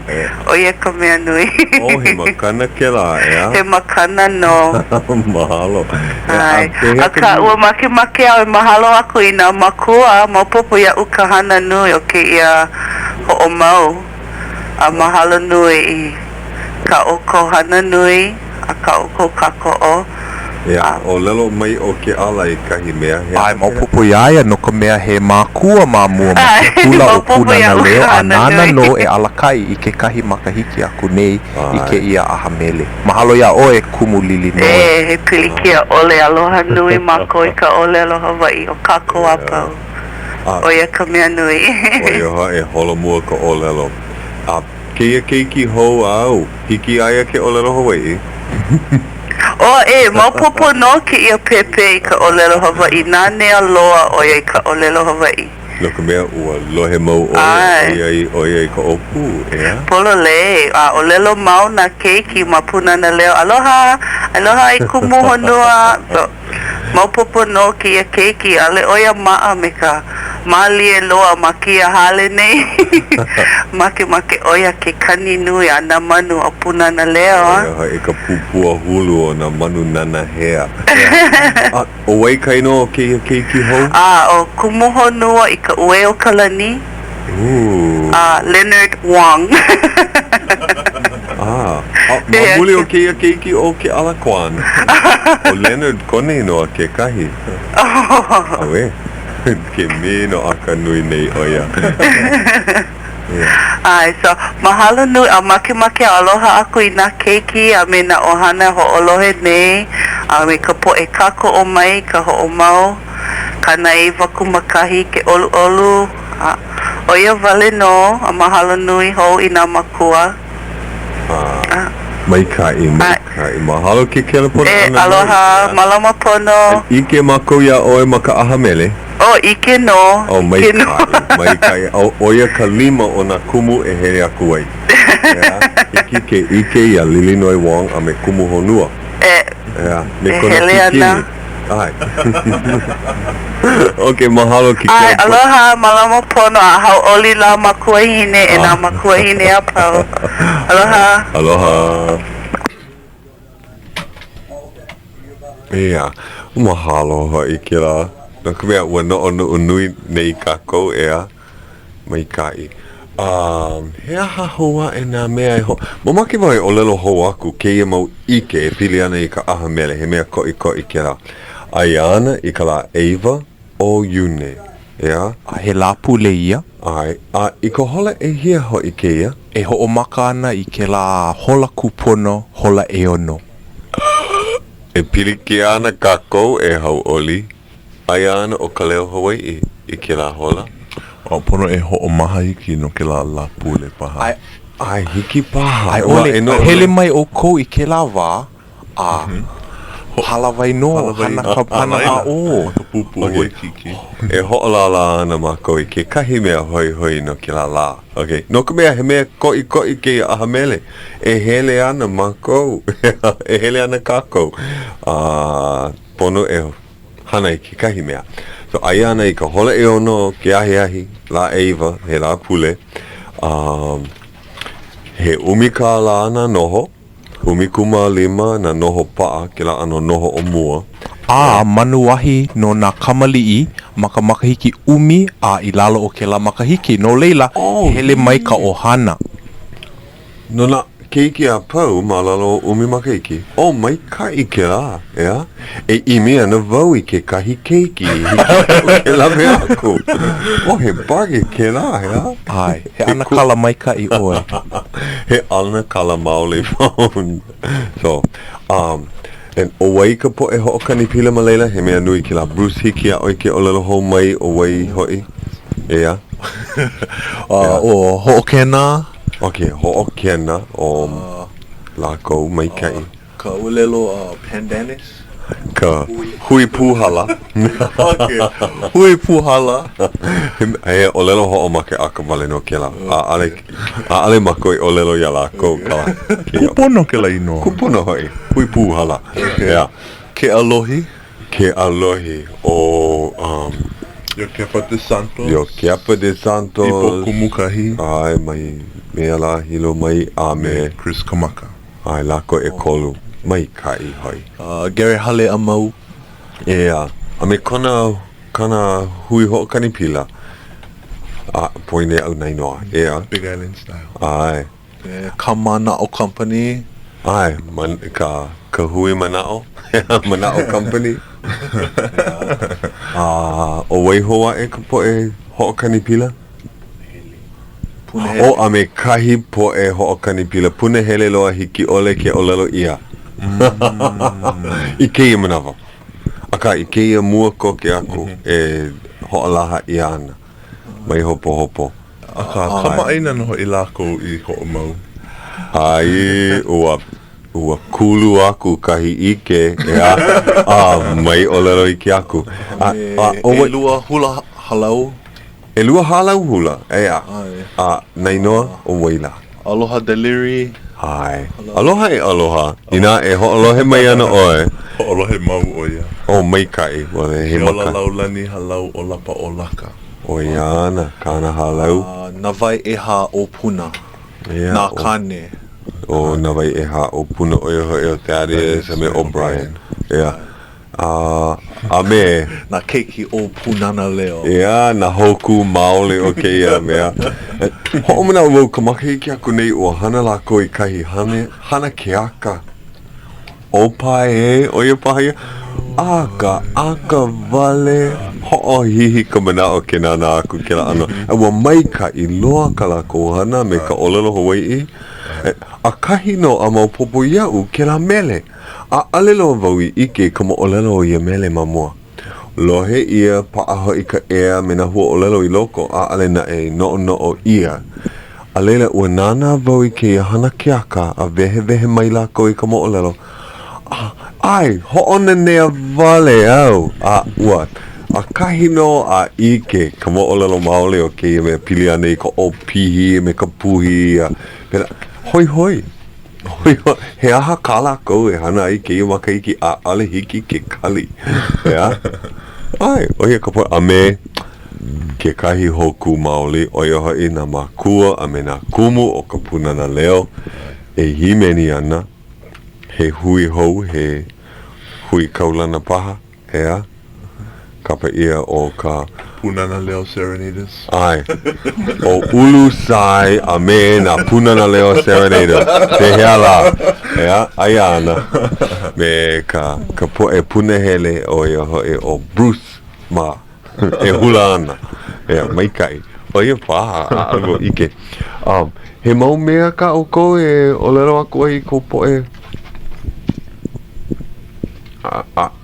O ia ka mea nui. He makana ke la, ea? He makana no. Mahalo. A ka ua make au e mahalo aku I nā makua. Maupopo ia uka hana nui o ke ia ho o mau. A mahalo nui I ka oko hana nui. A ka oko kako o. Ea, o lelo mai o ke ala I kahi mea. Ai, maupopo iaia no ka mea he mākua māmua ma ke kula o puna na leo a nana no e alakai I ke kahi makahiki aku nei I ke ia aha mele. Mahalo ia o e kumu lili no. He pilikia ole aloha nui mako I ka ole aloha Hawai'i o kako apau. O ia ka mea nui. O ia e holo mua ka ole alo. Ke ia keiki hou au, hiki aia ke ole alo Hawai'i. Maupopo no ke ia pepe I ka olelo Hawai'i. Nā nea loa o ia I ka olelo Hawai'i. No ka mea ua lohe mau o ia I ka opu, ea? Polo le, olelo mau na keiki ma puna na leo. Aloha I kumu honua. Maupopo no ke ia keiki. Ale oia maa me ka malie loa ma kia hale nei. Make oia ke kani nui a na manu o puna na leo. E ka pupua hulu o na manu nana hea. O wai kaino o ke ia keiki hou? O kumu honua I ka ue o kalani. Leonard Wong. Mamuli o ke ia keiki o Keʻala Kwan. O Leonard kone no ke kahi. Awe. Ke mino aka nui nei oia. So mahalo nui a make aloha aku I nā keiki a me na ohana ho olohe nei a me ka po e kako o mai ka ho o mau kana e waku makahi ke olu o ia wale no a mahalo nui ho I nā makua. Maikai, mahalo ke kelepona ana. Aloha, malama pono. Ike mako ia oe maka aha mele. Ike no. Maikai. O ia ka lima o na kumu e here aku ai. Ike ia Lilinoi Wong a me kumu honua. Me kona kikini. Ai. Okay, mahalo ki kelepona. Aloha, malama pono a hauʻoli la makuahine e nā makuahine a pau. Aloha. Aloha. Ea, mahalo haʻi ke la. No ka mea ua noʻo nui nei kākou ea maikai. He aha hoa e nā mea e ho. Mamake wai o lelo ho aku ke ia mau ike e pili ana I ka aha mele he mea koʻi ke la. Ai ana I ka la Eva o Iune. Ea? He lapu le ia. Ai. I ka hola e hia ho I ke ia. E ho o maka ana I ke la hola kupono, hola e ono. E pili ki ana kākou e hauʻoli. Ai ana o Ka Leo Hawaiʻi I ke la hola. O pono e hoʻomaha hiki no ke la pule paha. Ai hiki paha. Ai ole hele mai o kou I ke la wā a halawai no hana ka pana a o. Pupu o kiki. E hoʻolala ana mākou I ke kahi mea hoi no ke la. Okay. No ka mea he mea koʻi ke aha mele. E hele ana mākou. E hele ana kākou. Pono e hana I ke kahi mea. So ai ana I ka hole e ono ke ahi la eiva he la pule. He umika la ana noho. Umikuma lima na noho paa ke la ano noho o mua. Manuahi no nā kamali'i ma ka makahiki umi a I lalo o ke la makahiki. No leila, hele mai ka ohana. No na keiki a pau ma lalo umi makahiki. Mai kai ke la, ea? E imi ana vau I ke kahi keiki. Ke la me aku. He bagi ke la, ea? Ai, he ana kala mai ka I oe. He ana kala maole phone. So, and o wai ka po e hoʻokani pila ma leila, he mea nui ki la Bruce hiki a oi ke olelo hou mai o wai hoi. Ea? O hoʻokena. Okay, hoʻokena o lākou mai kai. Ka ulelo pandanus. Ka hui puhala. Okay. Hui puhala. He olelo hoʻomake aka wale no ke la. A ale mako I olelo ia lākou kala. Kupono ke la ino. Kupono hoi. Hui puhala. Yeah. Ke alohi. Ke alohi o Yo kepa de Santos. Yo kepa de Santos. Ipo kumukahi. Ai mai mea la hilo mai a me Chris Kamaka. Ai lako e kolu mai kai hoi. Gary Hale Amau. Yeah. A me kana hui hoʻokani pila. Poine au nei noa. Yeah. Big Island style. Ai. Ka Mana'o Company. Ai, ka hui mana'o. Mana'o Company. O wai hoa e ka po e hoʻokani pila? O a me kahi po e hoʻokani pila. Pune hele loa hiki ole ke olelo ia. I keia manawa. Aka I keia mua ko ke aku e hoʻolaha ia ana. Mai hopo. Aka kamaina no I lākou I hoʻomau. Ai, ua kulu aku kahi ike mai olelo I ke aku. E lua hula halau. E lua halau hula, nei noa o waila. Aloha Deliri. Ai. Aloha e aloha. Ina e ho'olohe mai ana oe. Ho'olohe mau o ia. O mai kai, wale he maka. Ola laulani halau o lapa o laka. O iana, kana halau. Nawai eha o puna. Nā kane. O nawai eha o puna o e o Thaddeus, a me O'Brien. Yeah. A me na keiki o punana leo. Ia, na hoku maole o ke ia mea. Ho'omana wau ka makahiki aku nei o hana lako I kahi hana ke aka. O pae o ia pahe. Aka vale ho'o hihi ka mana o ke nana aku ke la ano. E wa maika I loa ka lako hana me ka olelo Hawai'i. A kahi no a mau popo iau ke la mele. A alelo wau I ike ka mo olelo o ia mele mamua. Lohe ia pa'aho I ka ea me na hua olelo I loko a ale na e no o ia. A leila ua nana wau I ke hana keaka a vehe mai lako I ka mo olelo. Ai, ho'ona nea vale au. Ua. A kahi no a ike ka mo olelo maole o ke me pili ane I ka o pihi me ka puhi. Hoi. He aha kala ko e hana I ke makaiki a ale hiki ke kali. Yeah. Ai, oia ka po a me ke kahi hoku maoli oia hoi na makua a me na kumu o ka punana leo e himeni ana he hui hou he hui kaulana paha ea kapa ia o ka Punana Leo Serenaders. Ai. O Uluwehi Sai a me na punana leo Serenaders. Te hea la. Ea, ai ana. Me ka po e punahele o ia hoi o Bruce ma. E hula ana. Ea, maikai. O ia paha. Algo ike. He mau mea ka o ko e o lero aku ai ko po e.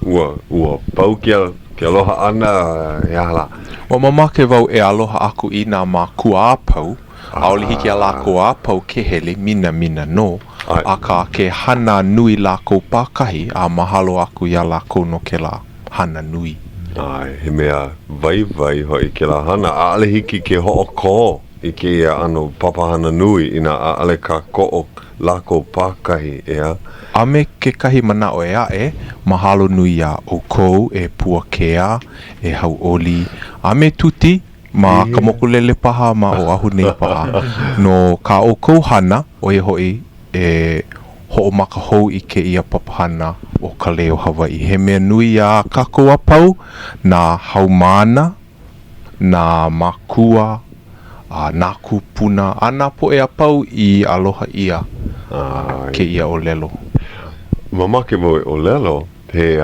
Ua pau kia Ke aloha ana, hala. Wa mamake wau e aloha aku I nā mā kuāpau, aole hiki a lākou āpau ke hele mina no, a ka ke hana nui lākou pākahi, a mahalo aku I a lākou no ke la hana nui. Ai, he mea vai hoi ke la hana, a ale hiki ke ho'oko I ke ia ano papahana nui ina a ale ka ko'o lākou pākahi, ea. A me ke kahi mana o e mahalo nui a Okou, e Puakea, e Hauʻoli, a me tuti, ma ka mokulele paha ma o ahu nei paha. No ka Okou hana, o hoi e ho'omaka hou I ke ia papahana o Ka Leo Hawaiʻi. He mea nui a kako apau, nā haumana, nā makua, nā kupuna, a nā poe apau I aloha ia ke ia o lelo. Mamake mo o lelo, he,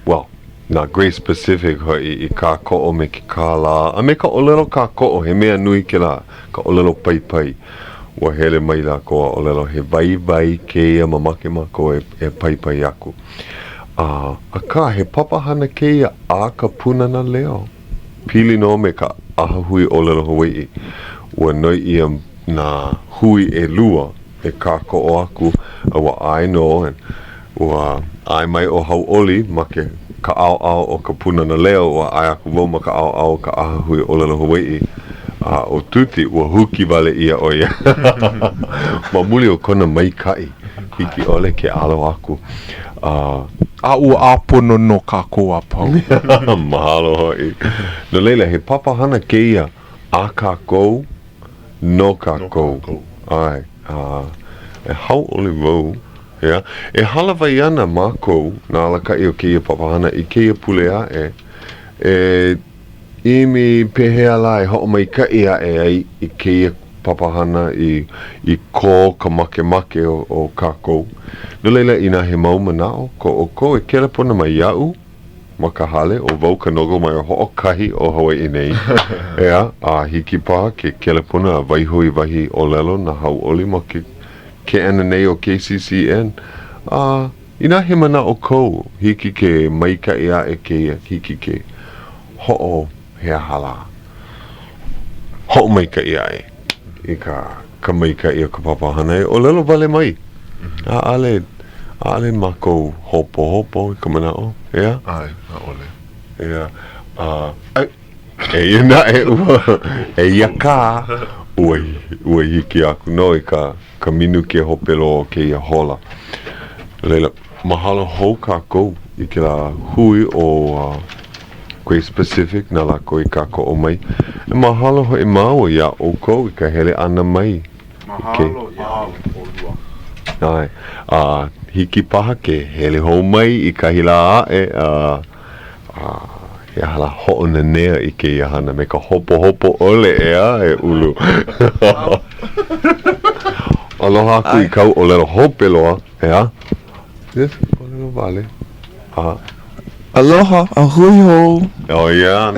well, nā grade specific hoi I ka ko'o me ke kāla, a me ka o lelo ka ko'o, he mea nui ke la, ka o lelo pai. Ua hele mai la koa o lelo, he vai ke ia mamake mako e pai aku. A ka, he papahana ke ia a ka puna na leo. Pili no me ka aha hui o lelo Hawai'i. Ua noi ia nā hui e lua e ka ko'o aku, ua ai no, ua ai mai o Hauʻoli ma ke ka ao o ka puna na leo, ua ai aku wau ma ka ao ka aha hui o lelo Hawai'i. O tuti, ua huki wale ia o ia. Ma muli o kona maikai, hiki ole ke alo aku. A ua apono no kako apau. Mahalo hoi. No leila, he papahana ke ia a kako, no kako. Ai, e Hauʻoli wau, yeah. E halawai ana mākou, nā alakai o ke ia papahana, I ke ia pulea Imi pehea la e ho'o mai ka ia ai I ke ia papahana I ko ka make o kākou. No leila ina he mau manao, ko o ko e kelepona mai iau, ma ka hale o wau ka nogo mai o ho'o kahi o Hawai'i nei. Ea, a hiki paha ke kelepona a waihui wahi o lelo na Hauʻoli ma ke ana nei o KCCN. Ina he manao ko, hiki ke maika ia e ke ia, hiki ke ho'o hea hala. Ho'o maika ia I ka maika ia ka papahana o lelo wale mai. A ale mako hopo I ka manao, ea? Ai, a ole. Ea, e ina e ua, e ia ka, ua hiki aku no I ka minu ke hopelo o ke ia hola. Leila, mahalo hou kākou I ke la hui o koe specific na la koe ka ko'o mai. E mahalo hoi mau ia o kou I ka hele ana mai. Mahalo ia o lua. Ai, hiki paha ke hele hou mai I ka hila ia hala ho'o na nea I ke ia hana me ka hopo ole ea e ulu. Aloha aku I kau o lero hope loa, ea? Yes, o lero vale. Aloha, a hui hou. Oh yeah,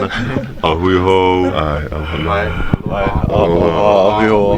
a hui ho. Ai, Aloha, a hui ho.